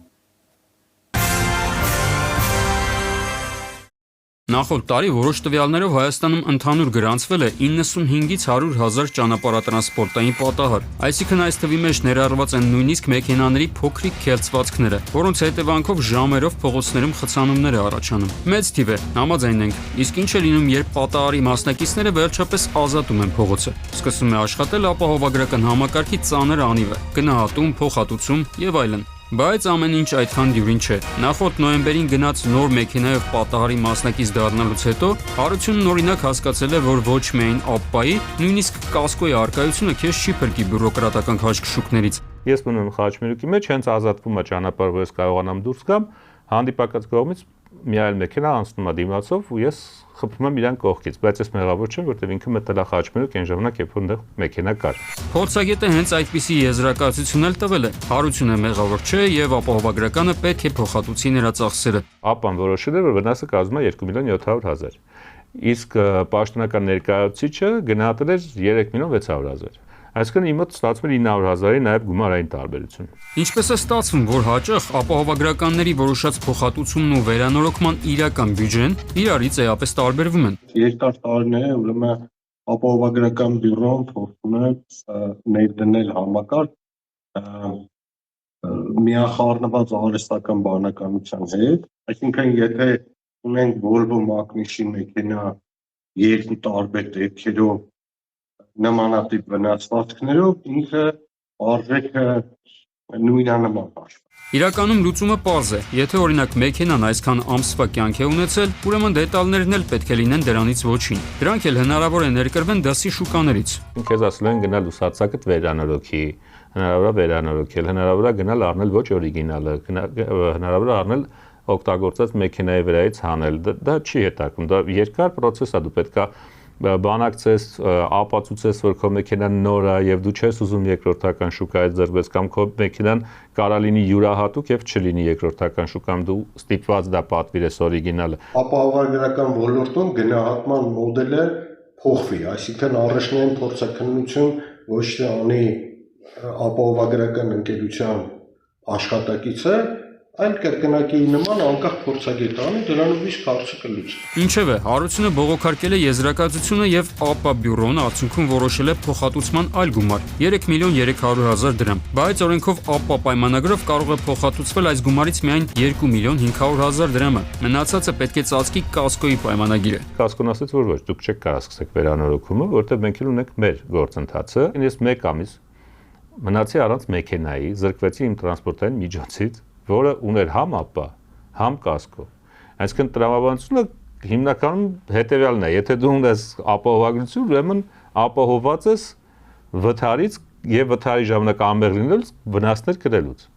Նախորդ տարի որոշ տվյալներով Հայաստանում ընդհանուր գրանցվել է 95-ից 100,000 ճանապարհատրանսպորտային պատահար։ Այսինքն այս թվի մեջ ներառված են նույնիսկ մեքենաների փոքրիկ քերծվածքները, որոնց հետևանքով ժամերով փողոցներում խցանումներ է առաջանում։ Մեծ թիվ է, համաձայն ենք։ Իսկ ինչ է լինում, երբ պատահարի մասնակիցները վերջապես ազատում են փողոցը։ Սկսում է աշխատել ապահովագրական համակարգի ծանր անիվը, գնահատում, փոխհատուցում եւ այլն։ Բայց ամեն ինչ այդքան դյուրին չէ։ Նախորդ նոյեմբերին գնաց նոր մեքենայով պատահարի մասնակից դառնալուց հետո Հարությունն օրինակ հասկացել է, որ ոչ միայն ապպայի, նույնիսկ կասկոյի առկայությունը քեզ չի փրկի բյուրոկրատական քաշքշուկներից։ Ես մնում եմ խաչմերուկի մեջ, հենց ազատվում է ճանապարհը, որ ես կարողանամ դուրս գամ, հանդիպակաց կողմից մի այլ մեքենա անցնում է դիմացով ու ես խփում եմ իրան կողքից, բայց ես մեղավոր չեմ, որտեղ ինքը մտել է խաչմերուկ այն ժամանակ, երբ որ մեքենա կար։ Փորձագետը հենց այդպիսի եզրակացություն էլ տվել է։ Հարությունը մեղավոր չէ եւ ապահովագրականը պետք է փոխհատուցի նրա ծախսերը։ Ապան որոշել է, որ վնասը կազմում է 2,700,000, իսկ պաշտոնական ներկայացուցիչը գնահատել էր 3,600,000։ Այսինքն իմ մոտ ստացվում է 900,000-ի նաև գումարային տարբերություն։ Ինչպես է ստացվում, որ հաճախ ապահովագրականների որոշած փոխհատուցումն ու վերանորոգման իրական բյուջեն իրարից էապես տարբերվում են։ Երկար տարիներ է, ուրեմն ապահովագրական բյուրոն փորձում է ներդնել համակարգ միախառնված արհեստական բանականության հետ, այսինքն եթե ունենք Volvo Magnus-ի մեքենա երկու տարբեր դեպքերով նմանատիպ վնասվածքներով, ինքը արժեքը նույնանման հաշվի։ Իրականում լուծումը պարզ է։ Եթե օրինակ մեքենան այսքան ամսվա կյանք է ունեցել, ուրեմն դետալներն էլ պետք է լինեն դրանից ոչինչ։ Դրանք էլ հնարավոր է ներկրվեն դասի շուկաներից։ Քեզ ասել են գնալ լուսացակդ վերանորոգի, հնարավոր է վերանորոգել, հնարավոր է գնալ առնել ոչ օրիգինալը, հնարավոր է առնել օգտագործած մեքենայի վրայից հանել։ Դա չի հետաքրքրում, դա երկար process է, դու պետքա բանակցես, ապացուցես, որ քո մեքենան նոր է եւ դու չես ուզում երկրորդական շուկայից ձեռբես կամ քո մեքենան կարա լինի յուրահատուկ եւ չլինի երկրորդական շուկայում, դու ստիպված դա պատվիրես օրիգինալը։ Ապահովագրական ոլորտում գնահատման մոդելը փոխվի, այսինքն առաջնային փորձաքննություն ոչ թե անի ապահովագրական ընկերության աշխատակիցը, այլ կրկնակի նման անկախ փորձագետ անի, դրանով իսկ հարցը կլուծվի։ Ինչևէ, Հարությունը բողոքարկել է եզրակացությունը եւ ԱՊԱ բյուրոն արդյունքում որոշել է փոխհատուցման այլ գումար՝ 3.300.000 դրամ, բայց օրենքով ԱՊԱ պայմանագրով կարող է փոխհատուցվել այս գումարից միայն 2.500.000 դրամը։ Մնացածը պետք է ծածկի Կասկոյի պայմանագիրը։ Կասկոն ասաց, որ ոչ, դուք չեք կարող սկսեք վերանորոգումը, որտեղ մենք էլ ունենք մեր գործընթացը։ Ես 1 ամիս մնացի առանց մեքենայի, զրկվեցի իմ տրանսպորտային միջոցից, որը ուներ համ ԱՊԱ, համ Կասկո։ Այսինքն տրամաբանությունը հիմնականում հետևյալն է, եթե դու ունես ապահովագրություն, ուրեմն ապահովված ես վթարից եւ վթարի ժամանակ անմեղ լինելուց վնասներ կրելուց։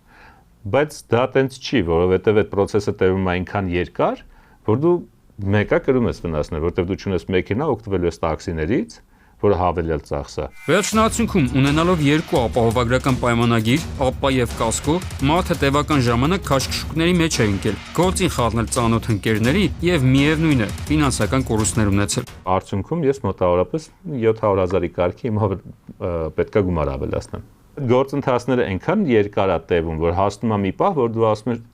Բայց դա տենց չի, որովհետեւ այդ process-ը տևում է այնքան երկար, որ դու մեկը կրում ես վնասներ, որովհետեւ դու չունես մեքենա, օգտվելու ես տաքսիներից, որը հավելյալ ծախս է։ Վերջնացունքում ունենալով երկու ապահովագրական պայմանագիր, ԱՊԱ եւ Կասկո, ՄԱԹ-ը տևական ժամանակ քաշքշուկների մեջ է ընկել, գործին խառնել ծանոթ ընկերների եւ միևնույն է ֆինանսական կորուստներ ունեցել։ Արդյունքում ես մոտավորապես 700.000-ի կարգի հիմա պետքա գումար ավելացնեմ։ Գործընթացները այնքան երկար է տևում, որ հասնում է մի պահ, որ դու ասում ես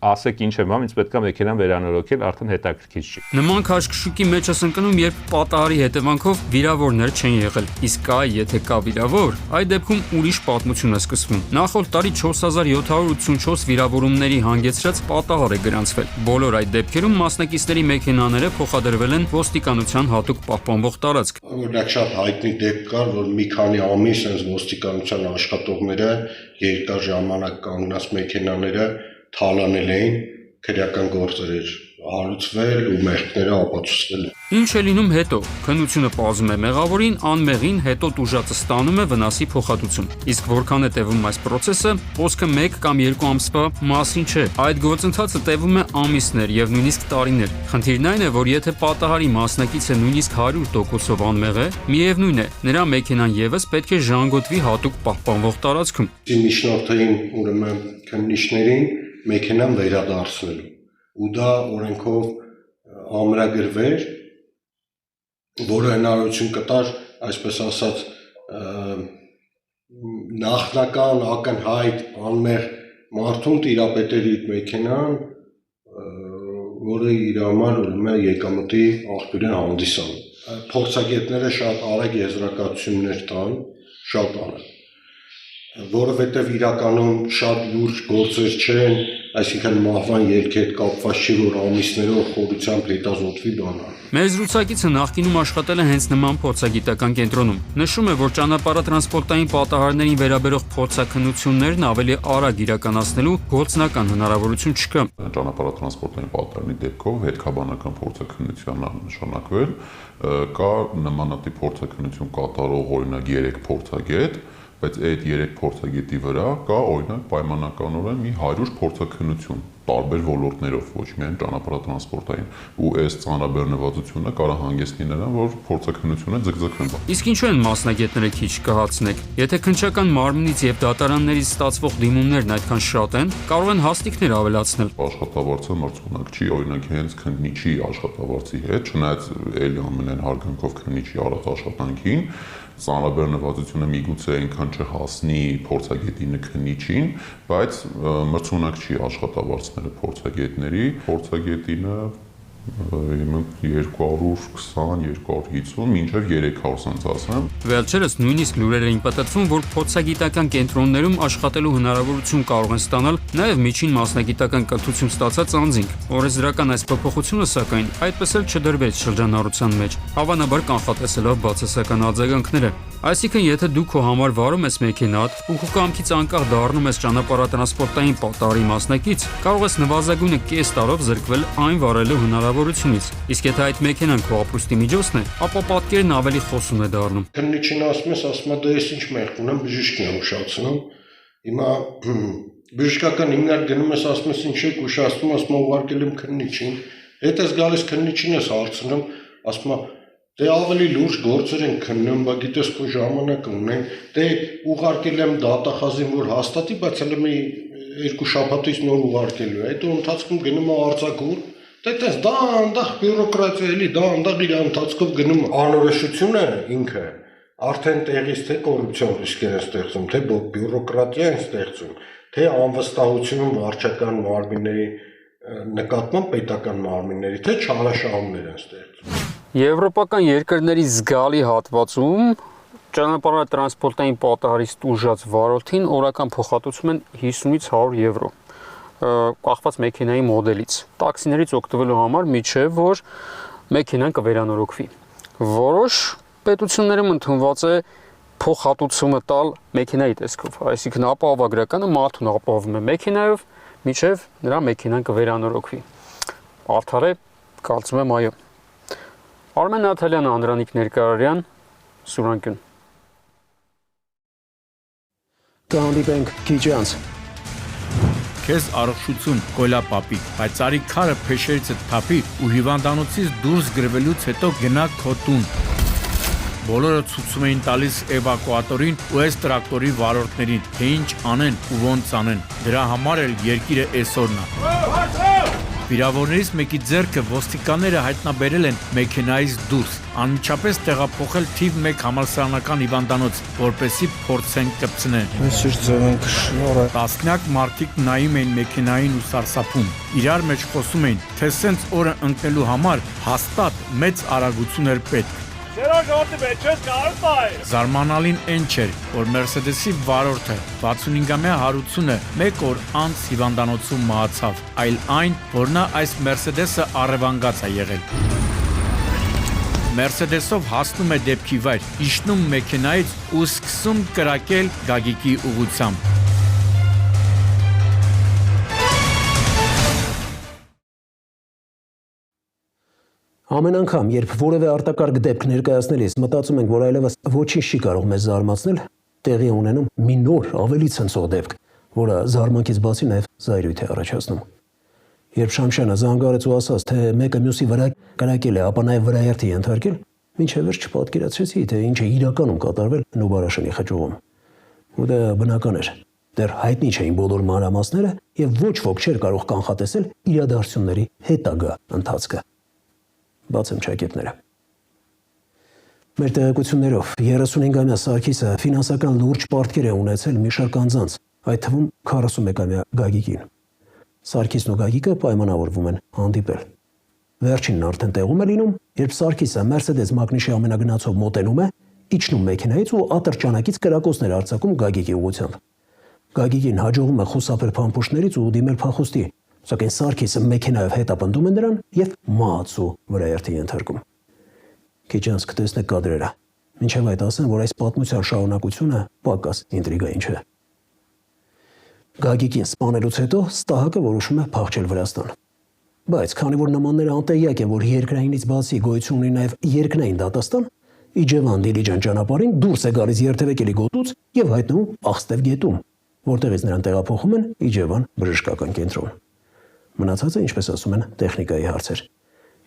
ասեք ինչ եմ անում, ինձ պետքա մեքենան վերանորոգել, արդեն հետաքրքիր չի։ Նման քաշքշուկի մեջ ես ընկնում, երբ պատահարի հետևանքով վիրավորներ չեն եղել։ Իսկ եթե կա վիրավոր, այդ դեպքում ուրիշ պատմություն է սկսվում։ Նախորդ տարի 4784 վիրավորումների հանգեցրած պատահար է գրանցվել։ Բոլոր այդ դեպքերում մասնակիցների մեքենաները փոխադրվել են ոստիկանության հատուկ պահպանվող տարածք։ Օրինակ շատ հայտնի դեպք կար, որ մի քանի ամիս այս ոստիկանության աշխատողները երկար ժամանակ կանգնած մեքենաները թալանել էին, քրեական գործեր էր հարուցվել ու մեղքները ապացուցվել։ Ինչ է լինում հետո։ Քննությունը պարզում է մեղավորին, անմեղին հետո տուժածը ստանում է վնասի փոխհատուցում։ Իսկ որքան է տևում այս process-ը, խոսքը 1 կամ 2 ամսվա մասին չէ։ Այդ գործընթացը տևում է ամիսներ եւ նույնիսկ տարիներ։ Խնդիրն այն է, որ եթե պատահարի մասնակիցը նույնիսկ 100%-ով անմեղ է, միևնույն է, նրա մեքենան եւս պետք է ժանգոտվի հատուկ պահպանվող տարածքում։ Միջնորդային ուրեմն քննիչներին մեքենան վերադարձնելու ու դա օրենքով ամրագրվեր, որը հնարավորություն կտար, այսպես ասած, նախնական ակնհայտ անմեղ մարդուն տիրապետել իր մեքենան, որը իր համար ուրեմն եկամտի աղբյուր է հանդիսանում։ Փորձագետները շատ արագ եզրակացություններ տան, շատ արագ, որովհետև իրականում շատ լուրջ գործեր չեն, այսինքն մահվան ելքի հետ կապված չի, որ ամիսներով խորությամբ հետազոտվի բանը։ Մեր զրուցակիցը նախկինում աշխատել է հենց նման փորձագիտական կենտրոնում։ Նշում է, որ ճանապարհատրանսպորտային պատահարներին վերաբերող փորձաքննություններն ավելի արագ իրականացնելու գործնական հնարավորություն չկա։ Ճանապարհատրանսպորտային պատահարների դեպքով հետքաբանական փորձաքննության նշանակվել կա նմանատիպ փորձաքննություն կատարող օրինակ 3 փորձագետ, բայց այդ 3 փորձագետի վրա կա օրինակ պայմանականորեն մի 100 փորձաքննություն տարբեր ոլորտներով, ոչ միայն ճանապարհատրանսպորտային, ու այս ծանրաբեռնվածությունը կարող հանգեցնի նրան, որ փորձաքննությունը ձգձգվի։ Իսկ ինչու են մասնագետները քիչ կհացնեք։ Եթե քննչական մարմնից եւ դատարաններից ստացվող դիմումներն այդքան շատ են, կարող են հաստիկներ ավելացնել։ Աշխատավարձը մրցունակ չի, օրինակ հենց քննիչի աշխատավարձի հետ, չնայած էլի ամենայն հարգանքով քննիչի արած աշխատանքին, ծանրաբեռնվածությունը միգուցե այնքան չհասնի փորձագետի քննիչին, բայց մրցունակ չի աշխատավարձները փորձագետների, փորձագետինը 220-250 մինչև 300 սենց ասեմ։ Վերջերս նույնիսկ լուրեր էին պատտվում, որ փորձագիտական կենտրոններում աշխատելու հնարավորություն կարող են ստանալ նաև միջին մասնագիտական կրթություն ստացած անձինք։ Օրենսդրական այս փոփոխությունը, սակայն, այդպես էլ չդրվեց շրջանառության մեջ, հավանաբար կանխատեսելով բացասական արձագանքները։ Այսինքն, եթե դու քո համար վարում ես մեքենադ ու քո կամքից անկախ դառնում ես ճանապարհատրանսպորտային պատահարի մասնակից, կարող ես նվազագույնը կես տարով զրկվել այն վարելու հնարավորությունից։ Իսկ եթե այդ մեքենան քո ապրուստի միջոցն է, ապա պատկերն ավելի խոսուն է դառնում։ Քննիչին ասում ես, ասում է դե ես ինչ մեղք ունեմ, բժիշկն եմ ուշացնում։ Հիմա բժշկական հիմնարկ գնում ես, ասում ես ինչ եք ուշացնում, ասում եմ ուղարկել եմ քննիչին։ Հետ ես գալիս քննիչին ես հարցնում, ասում է դե ավելի լուրջ գործեր են քննում, բա գիտես քո ժամանակը ունեն, դե ուղարկել եմ դատախազին, որ հաստատի, բայց հələ մի 2 շաբաթից նոր ուղարկելու է, հետո ընթացքում գնում է արձակուր, դե տես դա անդախ բյուրոկրատիա էլի, դա անդախ իր ընթացքով գնում է։ Անորոշությունը ինքը արդեն տեղից թե կոռուպցիոն ռիսկեր են ստեղծում, թե բյուրոկրատիա են ստեղծում, թե անվստահություն վարչական մարմինների նկատմամբ պետական մարմինների, թե չարաշահումներ են ստեղծում։ Եվրոպական երկրների զգալի հատվածում ճանապարհատրանսպորտային պատահարից տուժած վարորդին օրական փոխհատուցում են 50-ից 100 եվրո, կախված մեքենայի մոդելից։ Տաքսիներից օգտվելու համար միջև որ մեքենան կվերանորոգվի։ Որոշ պետություններում ընդունված է փոխհատուցումը տալ մեքենայի տեսքով, այսինքն ապահովագրականը մարդուն ապահովում է մեքենայով, միջև նրա մեքենան կվերանորոգվի։ Արդար է, կարծում եմ այո։ Արմեն Նաթալյան, Անդրանիկ Ներկարարյան, Սուրանկյուն։ Կհանդիպենք քիչ անց։ Քեզ առողջություն, կոլապապիկ, բայց արի քարը փեշերից թափի ու հիվանդանոցից դուրս գրվելուց հետո գնա քո տուն։ Բոլորը ցույցում էին տալիս էվակուատորին ու այս տրակտորի վարորդներին, թե ինչ անեն ու ոնց անեն։ Դրա համար էլ երկիրը այսօրն է։ Վիրավորներից մեկի ձեռքը ոստիկանները հայտնաբերել են մեքենայից դուրս, անմիջապես տեղափոխել թիվ 1 համալսարանական հիվանդանոց, որպեսզի փորձեն կպցնեն։ Տասնյակ մարդիկ նայում էին մեքենային ու սարսափում, իրար մեջ խոսում էին, թե սենց օրը ընկնելու համար հաստատ մեծ արագություն էր պետք։ Զարմանալին այն չէր, որ Մերսեդեսի վարորդը 65-ամյա Հարությունը 1 օր անց հիվանդանոցում մահացավ, այլ այն, որ նա այս Մերսեդեսը առևանգած է եղել։ Մերսեդեսով հասնում է դեպքի վայր, իջնում մեքենայից ու սկսում կրակել Գագիկի ուղղությամբ։ Ամեն անգամ, երբ որևէ արտակարգ դեպք ներկայացնելիս մտածում ենք, որ այլևս ոչինչ չի կարող մեզ զարմացնել, տեղի ունենում մի նոր, ավելի ցնցող դեպք, որը զարմանքից բացի նաև զայրույթ է առաջացնում։ Երբ Շամշյանը զանգարեց ու ասաց, թե մեկը մյուսի վրա կրակել է, ապա նաև վրայերթի ենթարկել, մինչև վերջ չպատկերացրեցի, թե ինչ է իրականում կատարվել Նուբարաշենի խճուղում։ Ու դա բնական էր։ Դեռ հայտնի չէին բոլոր մանրամասները եւ ոչ ոք չէր կարող կանխատեսել իրադարձությունների հետագա ընթացքը։ Բացեմ ճակետները։ Մեր տեղեկություններով 35-ամյա Սարգիսը ֆինանսական լուրջ պարտքեր է ունեցել մի շարք անձանց, այդ թվում 41-ամյա Գագիկին։ Սարգիսն ու Գագիկը պայմանավորվում են հանդիպել։ Վերջինն արդեն տեղում է լինում, երբ Սարգիսը Mercedes մակնիշի ամենագնացով մոտենում է, իջնում մեքենայից ու ատրճանակից կրակոցներ արձակում Գագիկի ուղղությամբ։ Գագիկին հաջողում է խուսափել փամփուշտներից ու դիմել փախուստի, սակայն Սարգիսը մեքենայով հետապնդում է նրան եւ մահացու վրայերթի ենթարկում։ Քիչ անց կտեսնեք կադրերը։ Մինչև այդ ասեմ, որ այս պատմության շարունակությունը պակաս ինտրիգային չէ։ Գագիկին սպանելուց հետո Ստահակը որոշում է փախչել Վրաստան։ Բայց քանի որ նմանները անտեղյակ են, որ երկրայինից բացի գոյություն ունի նաև երկնային դատաստան, Իջևան Դիլիջան ճանապարհին դուրս է գալիս երթևեկելի գոտուց եւ հայտնվում Աղստև գետում, որտեղից նրան տեղափոխում են Իջևան բժշկական կենտրոն։ Մնացածը, ինչպես ասում են, տեխնիկայի հարցեր։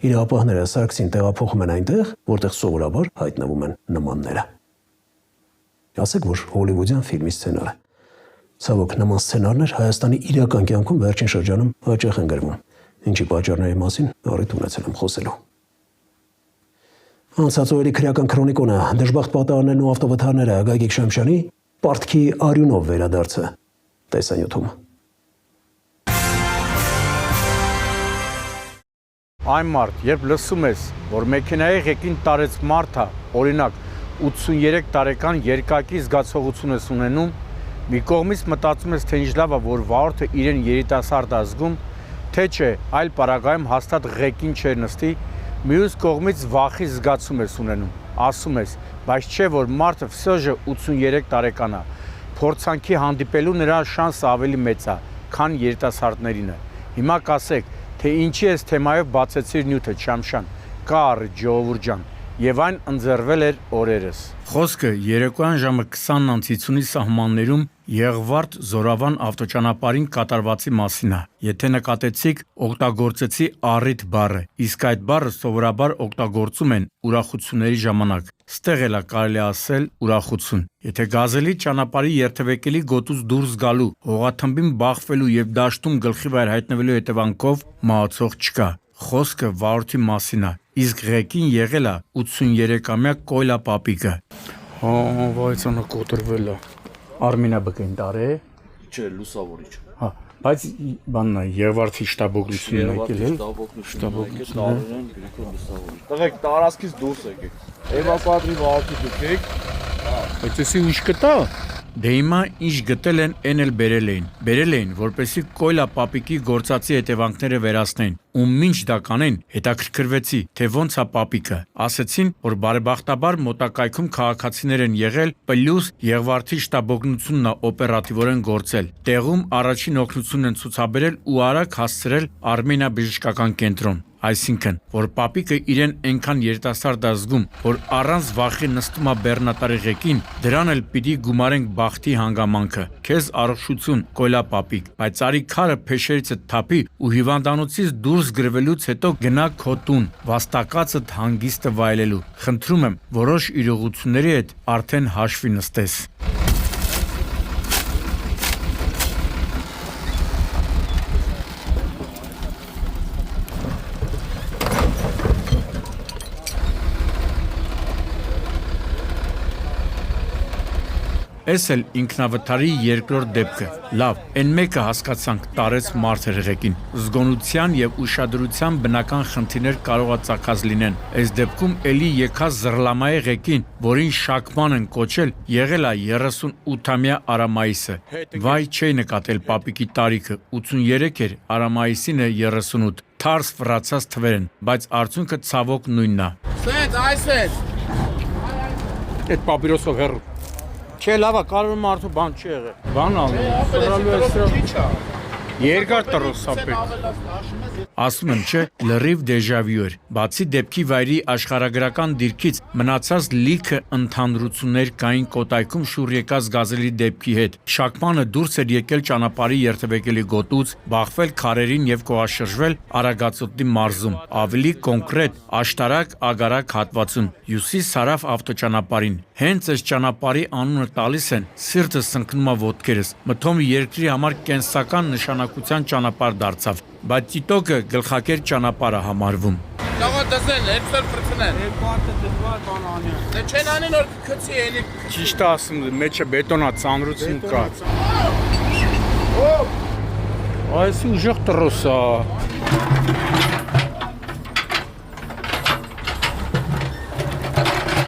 Իրապահները Սարգսին տեղափոխում են այնտեղ, որտեղ սովորաբար հայտնվում են նմանները։ Ասեք, որ հոլիվուդյան ֆիլմի սցենար է։ Ցավոք, նման սցենարներ Հայաստանի իրական կյանքում վերջին շրջանում հաճախ են գրվում, ինչի պատճառների մասին առիթ ունեցել եմ խոսելու։ Անցած օրերի քրեական քրոնիկոնը դժբախտ պատահարներն ու ավտովթարները Գագիկ Շամշյանի պարտքի արյունով վերադարձը տեսանյութում։ Այն մարդ, երբ լսում ես, որ մեքենայի ղեկին տարեց մարդը, օրինակ 83 տարեկան երկակի զգացողություն ես ունենում, մի կողմից մտածում ես, թե ինչ լավ է, որ վարորդը իրեն երիտասարդ է զգում, թե չէ, այլ պարագայում հաստատ ղեկին չէր նստի, մյուս կողմից վախի զգացում ես ունենում, ասում ես, բայց չէ, որ մարդը վսյոժը 83 տարեկան է, փորձանքի հանդիպելու նրա շանսը ավելի մեծ է, քան երիտասարդներինը։ Հիմա կասեք, թե ինչի ես թեմայով բացեցիր նյութը Չամշան, կա առիթ ժողովուրդ ջան, եւ այն ընձեռվել էր օրերս։ Խոսքը երեկոյան ժամը 20:50-ի սահմաններում Եղվարդ Զորավան ավտոճանապարհին կատարվածի մասին է։ Եթե նկատեցիք, օգտագործեցի առիթ բառը, իսկ այդ բառը սովորաբար օգտագործում են ուրախությունների ժամանակ։ Ստեղ էլ է կարելի ասել ուրախություն։ Եթե գազելի ճանապարհի երթևեկելի գոտուց դուրս գալու, հողաթմբին բախվելու եւ դաշտում գլխի վայր հայտնվելու հետևանքով մահացող չկա։ Խոսքը վարորդի մասին է, իսկ ղեկին եղել է 83-ամյա Կոյլա Պապիկը։ Հա, վայցանը կոտրվել է։ Արմինա բկին տարե։ Չէ, լուսավորիչ։ Հա, բայց բանն է, Եղվարդի շտաբօգնությունն եկել է։ Շտաբօգնությունն լուսավորիչ։ Տղեկ, տարածքից դուրս եկեք։ Էվակուատորի վարորդի դուքեք։ Բայց էսի ինչ կտա։ Դե հիմա ինչ գտել են, այն էլ բերել էին, որպեսզի Կոյլա Պապիկի գործածի հետևանքները վերացնեն։ Ու մինչ դա կանեն, հետաքրքրվեցի, թե ոնց է Պապիկը։ Ասեցին, որ բարեբախտաբար մոտակայքում քաղաքացիներ են եղել, պլյուս Եղվարդի շտաբօգնությունն է օպերատիվորեն գործել։ Տեղում առաջին օգնությունն են ցուցաբերել ու արագ հասցրել Արմենիա բժշկական կենտրոն։ Այսինքն, որ Պապիկը իրեն այնքան երիտասարդ է զգում, որ առանց վախի նստում է բեռնատարի ղեկին, դրան էլ պիտի գումարենք բախտի հանգամանքը։ Քեզ առողջություն, Կոյլա Պապիկ, բայց արի քարը փեշերիցդ թափի ու հիվանդանոցից դուրս գրվելուց հետո գնա քո տուն, վաստակածդ հանգիստը վայելելու։ Խնդրում եմ, որոշ իրողությունների հետ արդեն հաշվի նստես։ Էս էլ ինքնավթարի երկրորդ դեպքը։ Լավ, այն մեկը հասկացանք, տարեց մարդ էր ղեկին։ Զգոնության եւ ուշադրության բնական խնդիրներ կարող է ծագած լինեն։ Այս դեպքում էլի եկած Զռլամայի ղեկին, որին Շակման են կոչել, եղել է 38-ամյա Արամայիսը։ Վայ չէի նկատել Պապիկի տարիքը, 83 էր, Արամայիսին է 38։ Թարս վրացած թվեր են, բայց արդյունքը ցավոք նույնն է։ Սենց, այս է։ Այդ պապիրոսով հեռու։ Չէ, լավա, կարող մարդու բան չի եղել։ Բան ալու, սրալու է սրա։ Երկար տրոսա պետք։ Ասում եմ, չէ, լրիվ դեժավյու էր։ Բացի դեպքի վայրի աշխարհագրական դիրքից մնացած լիքը ընդհանրություններ կային Կոտայքում շուռ եկած գազելի դեպքի հետ։ Շակմանը դուրս էր եկել ճանապարհի երթևեկելի գոտուց, բախվել քարերին եւ կողաշրջվել Արագածոտնի մարզում, ավելի կոնկրետ Աշտարակ Ագարակ հատվածում, Հյուսիս Սարավ ավտոճանապարհին։ Հենց այս ճանապարհի անունը տալիս են, սիրտս ընկնում է ոտքերս։ Մթոմ երկրի համար կենսական նշանակության ճանապարհ դարձավ, բայց տիտոկը գլխակեր ճանապարհ է համարվում։ Կարող դզեն, երկսոր պրծնեն։ Երկու արդը դժվար բան անեն։ Դե չեն անեն, որ քցի էլի։ Ճիշտ ասում, մեջը բետոնա ծանրություն կա։ Այս ուժեղ տրոս է։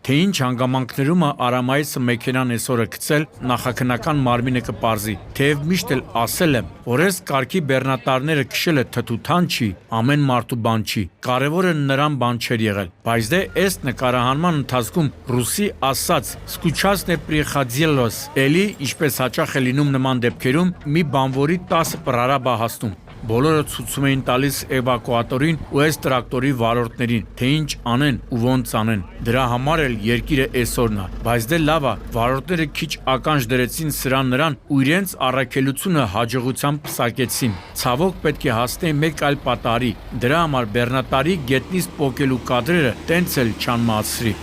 Թե ինչ հանգամանքներում է Արամայիսը մեքենան այսօրը գցել, նախաքննական մարմինը կպարզի։ Թեև միշտ էլ ասել եմ, որ այս կարգի բեռնատարները քշելը թթութան չի, ամեն մարդու բան չի։ Կարևորը նրան բան չէր եղել։ Բայց դե այս նկարահանման ընթացքում ռուսի ասած «Սկուչասնե պրիխադիելոս» էլի, ինչպես հաճախ է լինում նման դեպքերում, մի բանվորի 10 պրարաբ է հասնում։ Բոլորը ցույցում էին տալիս էվակուատորին ու այս տրակտորի վարորդներին, թե ինչ անեն ու ոնց անեն։ Դրա համար էլ երկիրը այսօրն է, բայց դե լավ է, վարորդները քիչ ականջ դրեցին սրան նրան ու իրենց առաքելությունը հաջողությամբ պսակեցին։ Ցավոք պետք է հասնեին մեկ այլ պատահարի, դրա համար բեռնատարի գետնից պոկելու կադրերը տենց էլ չանմացրի։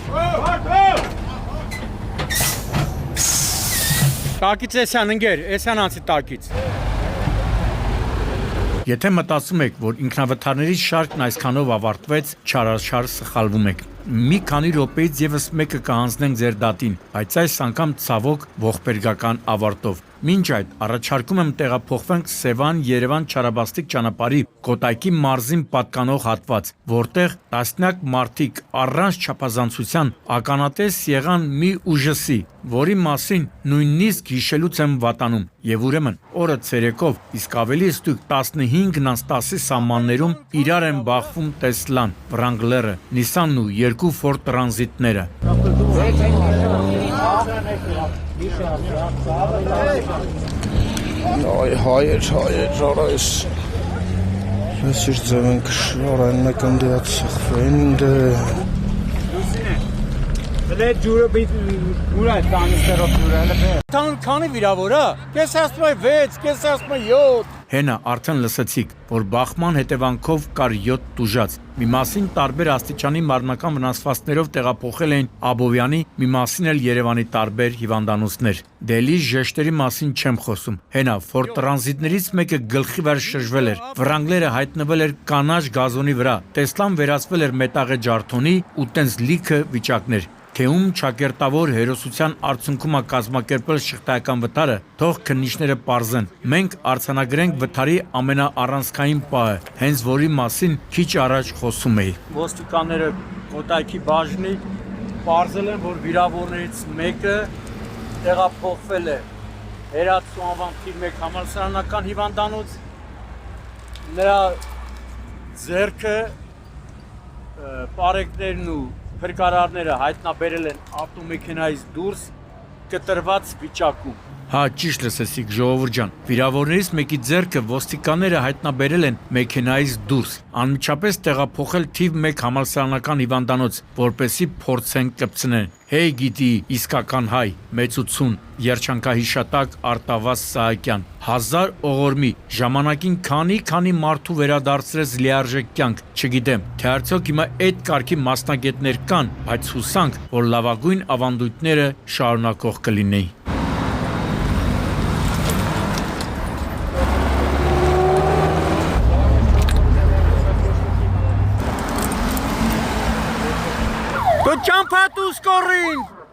Տակից էսյան ընկեր, էսյան անցի տակից։ Եթե մտածում եք, որ ինքնավթարների շարքն այսքանով ավարտվեց, չարաշար սխալվում եք։ Մի քանի րոպեից եւս մեկը կհանձնենք ձեր դատին, բայց այս անգամ ցավոք ողբերգական ավարտով։ Մինչ այդ առաջարկում եմ տեղափոխվենք Սևան-Երևան Չարաբաստիկ ճանապարհի Կոտայքի մարզին պատկանող հատված, որտեղ տասնյակ մարդիկ առանց չափազանցության ականատես եղան մի ուժսի, որի մասին նույնիսկ հիշելուց եմ վատանում, եւ ուրեմն օրը ցերեկով, իսկ ավելի ստույգ 15:10-ի սահմաններում իրար են բախվում Տեսլան, Wrangler-ը, Nissan-ն ու երկու Ford Transit-ները։ Հայեր, ժարայս, ես իր ձև ենք շարայն մեկ ընդիած սխվեն դե։ Բլե ջուրը բիտ ուրա տանստերով ջուրը հələ։ Տան քանի վիրավոր է։ Կես ասում է 6, կես ասում է 7։ Հենա արդեն լսեցիք, որ բախման հետևանքով կար 7 տուժած։ Մի մասին տարբեր աստիճանի մարմնական վնասվածքներով տեղափոխել էին Աբովյանի, մի մասին էլ Երևանի տարբեր հիվանդանոցներ։ Դելի ժեշտերի մասին չեմ խոսում։ Հենա Ford Transit-ներից մեկը գլխի վրա շրջվել էր։ Wrangler-ը հայտնվել էր կանաչ գազոնի վրա։ Տեսլան վերածվել էր մետաղե ջարդոնի ու տենց լիքը վիճակներ։ Թե ում ճակերտավոր հերոսության արդյունքում է կազմակերպել շղթայական վթարը, թող քննիչները պարզեն։ Մենք արձանագրենք վթարի ամենաառանցքային պահը, հենց որի մասին քիչ առաջ խոսում էի։ Ոստիկանները Կոտայքի բաժնի պարզել են, որ վիրավորներից մեկը տեղափոխվել է Հերացու անվան թիվ 1 համալսարանական հիվանդանոց։ Նրա ձեռքը, պարեկներն ու փրկարարները հայտնաբերել են ավտոմեքենայից դուրս կտրված վիճակում։ Հա, ճիշտ լսեցիք, ժողովուրդ ջան։ Վիրավորներից մեկի ձեռքը ոստիկանները հայտնաբերել են մեքենայից դուրս, անմիջապես տեղափոխել թիվ 1 համալսարանական հիվանդանոց, որպեսզի փորձեն կպցնեն։ Հեյ գիտի, իսկական հայ, մեծություն, երջանկահիշատակ Արտավազ Սահակյան, 1000 օղորմի, ժամանակին քանի մարդու վերադարձրեց լիարժեք կյանք, չգիտեմ, թե արդյոք հիմա այդ կարգի մասնագետներ կան, բայց հուսանք, որ լավագույն ավանդույթները շարունակող կլինեին։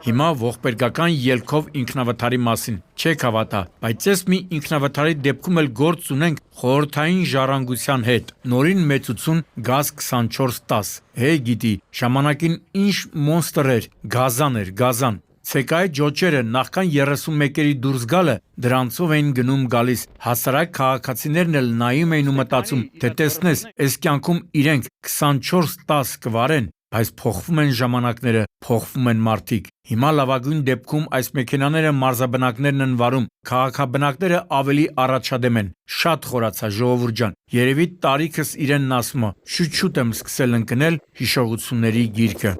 Հիմա ողբերգական ելքով ինքնավթարի մասին չեք հավատա, բայց ես մի ինքնավթարի դեպքում էլ գործ ունենք խորհրդային ժառանգության հետ։ Նորին մեծություն գազ 2410։ Հեյ գիտի, ժամանակին ինչ մոնստր էր, գազան։ Ցեկայի ջոջերը նախքան 31-երի դուրս գալը դրանցով էին գնում գալիս։ Հասարակ քաղաքացիներն էլ նայում էին ու մտածում, թե տեսնես, այս կյանքում իրենք 2410 կվարեն, բայց փոխվում են ժամանակները, փոխվում են մարդիկ։ Հիմա լավագույն դեպքում այս մեքենաները մարզաբնակներն են վարում, քաղաքաբնակները ավելի առաջադեմ են։ Շատ խորացա, ժողովուրդ ջան։ Երևի տարիքս իրենն ասում է, շուտ եմ սկսել ընկնել հիշողությունների գիրկը։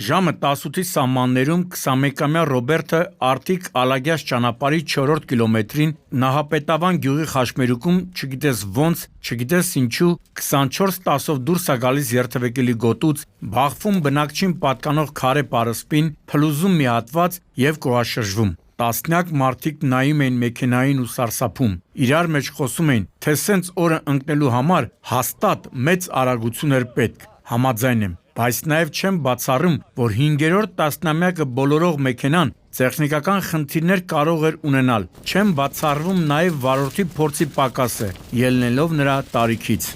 Ժամը 18-ի սահմաններում 21-ամյա Ռոբերտը Արտիկ Ալագյաց ճանապարհի 4-րդ կիլոմետրին Նահապետավան գյուղի խաչմերուկում, չգիտես ոնց, չգիտես ինչու, 24-10-ով դուրս է գալիս երթևեկելի գոտուց, բախվում բնակչին պատկանող քարե պարսպին, փլուզում մի հատված եւ կողաշրջվում։ Տասնյակ մարդիկ նայում էին մեքենային ու սարսափում։ Իրար մեջ խոսում էին, թե սենց օրը ընկնելու համար հաստատ մեծ արագություն էր պետք։ Համաձայն եմ, բայց նաև չեմ բացառում, որ 5-րդ տասնամյակը բոլորող մեքենան տեխնիկական խնդիրներ կարող էր ունենալ։ Չեմ բացառվում նաև վարորդի փորձի պակասը, ելնելով նրա տարիքից։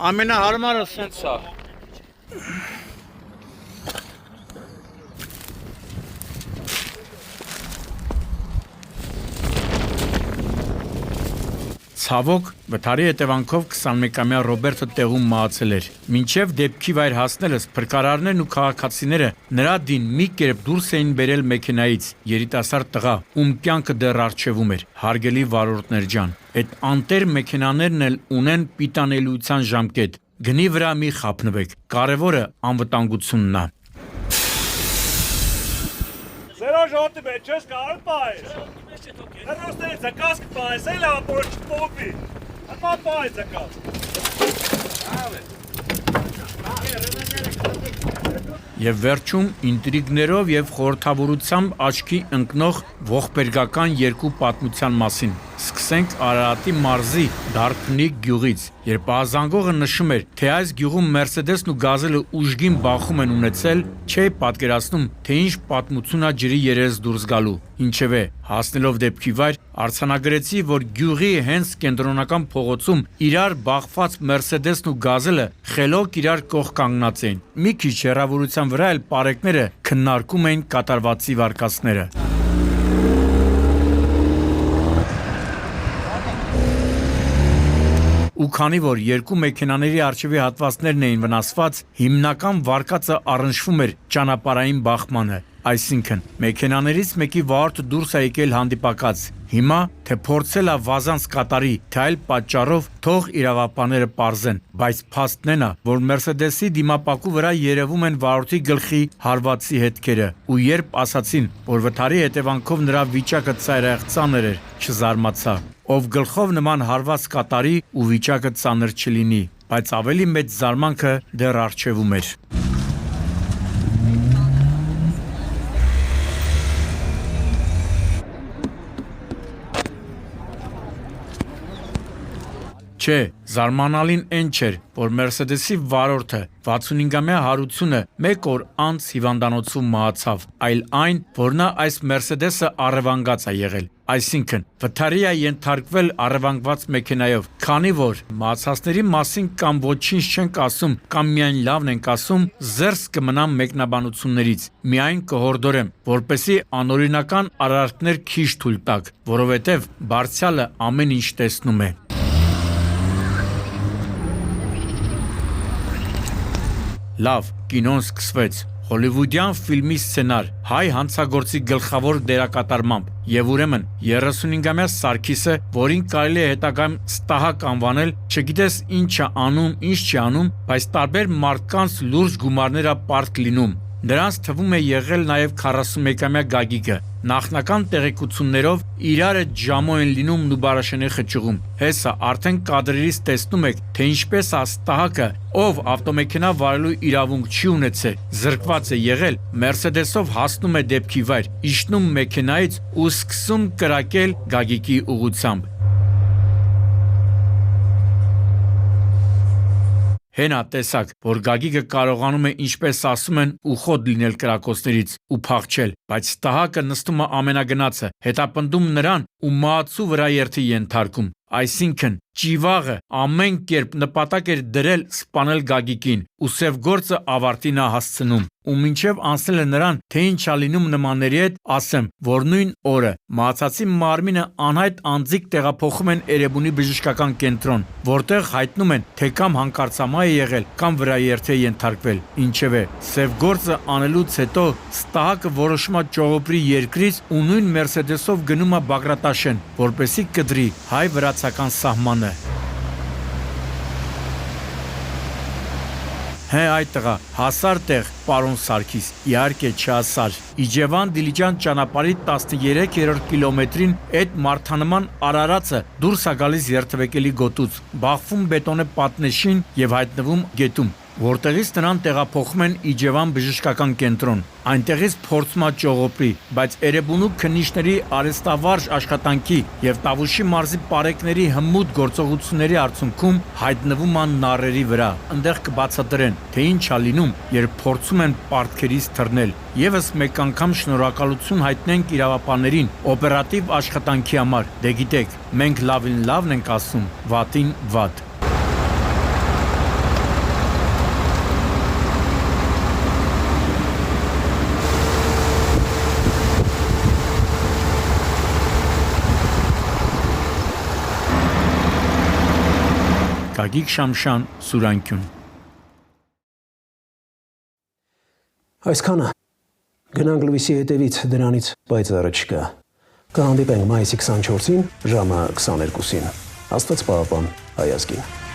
Ամենահարմարը սենց է։ Ցավոք, վթարի հետևանքով 21-ամյա Ռոբերտը տեղում մահացել էր։ Մինչև դեպքի վայր հասնելս փրկարարներն ու քաղաքացիները նրա դին մի կերպ դուրս էին բերել մեքենայից, երիտասարդ տղա, ում կյանքը դեռ առջևում էր։ Հարգելի վարորդներ ջան, այդ անտեր մեքենաներն էլ ունեն պիտանելիության ժամկետ։ Գնի վրա մի խափնվեք։ Կարևորը անվտանգությունն է։ Ժողովրդի մեջ չես կարող պայես։ Հեռոստերից է կասկ պայես, էլ ապորը չպոպի։ Հապա պայես է կասկ։ Եվ վերջում ինտրիգներով եւ խորհրդավորությամբ աչքի ընկնող ողբերգական երկու պատմության մասին։ Սկսենք Արարատի մարզի Դարբնիկ գյուղից, երբ ազանգողը նշում էր, թե այս գյուղում Մերսեդեսն ու գազելը ուժգին բախում են ունեցել, չէի պատկերացնում, թե ինչ պատմությունա ջրի երես դուրս գալու։ Ինչևէ, հասնելով դեպքի վայր, արձանագրեցի, որ գյուղի հենց կենտրոնական փողոցում իրար բախված Մերսեդեսն ու գազելը խելոք իրար կողք կանգնած էին։ Մի քիչ հեռավորության վրա էլ պարեկները քննարկում էին կատարվածի վարկածները։ Ու քանի որ երկու մեքենաների առջևի հատվածներն էին վնասված, հիմնական վարկածը առնչվում էր ճանապարհային բախմանը, այսինքն մեքենաներից մեկի վարորդը դուրս է եկել հանդիպակաց։ Հիմա թե փորձել է վազանց կատարի, թե այլ պատճառով թող իրավապահները պարզեն, բայց փաստն է, որ Մերսեդեսի դիմապակու վրա երևում են վարորդի գլխի հարվածի հետքերը, ու երբ ասացին, որ վթարի հետևանքով նրա վիճակը ծայրահեղ ծանր էր, չզարմացա։ Ով գլխով նման հարված կատարի ու վիճակը ծանր չլինի, բայց ավելի մեծ զարմանքը դեռ առջևում էր։ Չէ, զարմանալին այն չէր, որ Մերսեդեսի վարորդը 65-ամյա Հարությունը մեկ օր անց հիվանդանոցում մահացավ, այլ այն, որ նա այս Մերսեդեսը առևանգած է եղել, այսինքն վթարի է ենթարկվել առևանգված մեքենայով, քանի որ մահացածների մասին կամ ոչինչ չենք ասում, կամ միայն լավն ենք ասում, զերծ կմնամ մեկնաբանություններից, միայն կհորդորեմ, որպեսզի անօրինական արարքներ քիչ թույլ տաք, որովհետև Բարձյալը ամեն ինչ տեսնում է։ Լավ, կինոն սկսվեց։ Հոլիվուդյան ֆիլմի սցենար, հայ հանցագործի գլխավոր դերակատարմամբ, եւ ուրեմն 35-ամյա Սարգիսը, որին կարելի է հետագայում Ստահակ անվանել, չգիտես ինչ է անում, ինչ չի անում, բայց տարբեր մարդկանց լուրջ գումարներ է պարտք լինում։ Նրանց թվում է եղել նաև 41-ամյա Գագիկը։ Նախնական տեղեկություններով իրարը ջամո են լինում Նուբարաշենի խճուղում։ Հեսա արդեն կադրերից տեսնում եք, թե ինչպես է Ստահակը, ով ավտոմեքենա վարելու իրավունք չի ունեցել, զրկված է եղել, Մերսեդեսով հասնում է դեպքի վայր, իջնում մեքենայից ու սկսում կրակել Գագիկի ուղղությամբ։ Հենա տեսակ, որ Գագիկը կարողանում է, ինչպես ասում են, ուխոտ լինել կրակոցներից ու փախչել, բայց Ստահակը նստում է ամենագնացը, հետապնդում նրան ու մահացու վրա երթի ենթարկում։ Այսինքն Ճիվաղը ամեն կերպ նպատակ էր դրել սպանել Գագիկին ու սև գործը ավարտին է հասցնում։ Ու մինչև անցնել է նրան, թե ինչ է լինում նմանների հետ, ասեմ, որ նույն օրը մահացածի մարմինը անհայտ անձիկ տեղափոխում են Էրեբունի բժշկական կենտրոն, որտեղ հայտնում են, թե կամ հանկարծամահ է եղել, կամ վրաերթ է ենթարկվել։ Ինչևէ, սև գործը անելուց հետո Ստահակը որոշում է ճողոպրի երկրից ու նույն Մերսեդեսով գնում է Բագրատաշեն, որպեսզի կդրի հայ-վրացական սահմանը։ Հե այդ տղա, հասար տեղ, պարոն Սարգիս, իհարկե չհասար։ Իջևան Դիլիջան ճանապարհի 13-րդ կիլոմետրին այդ մարդանման արարածը դուրս է գալիս երթվեկելի գոտուց, բախվում բետոնե պատնեշին եւ հայտնվում գետում, որտեղից նրան տեղափոխում են Իջևան բժշկական կենտրոն։ Այնտեղից փորձում է ճողոպրի, բայց Էրեբունու քննիչների արհեստավարժ աշխատանքի եւ Տավուշի մարզի պարեկների հմուտ գործողությունների արդյունքում հայտնվում են նառերի վրա։ Այնտեղ կբացատրեն, թե ինչ է լինում, երբ փորձում են պարտքերից թռնել։ Եվս մեկ անգամ շնորհակալություն հայտնենք իրավապահներին օպերատիվ աշխատանքի համար։ Դե գիտեք, մենք լավին լավն ենք ասում, վատին վատ։ Գագիկ Շամշան, Սուրանկյուն։ Այսքանը գնանք լույսի հետևից, դրանից պայծառը չկա։ Կհանդիպենք մայիսի 24-ին ժամը 22-ին։ Աստված պահապան հայազգին։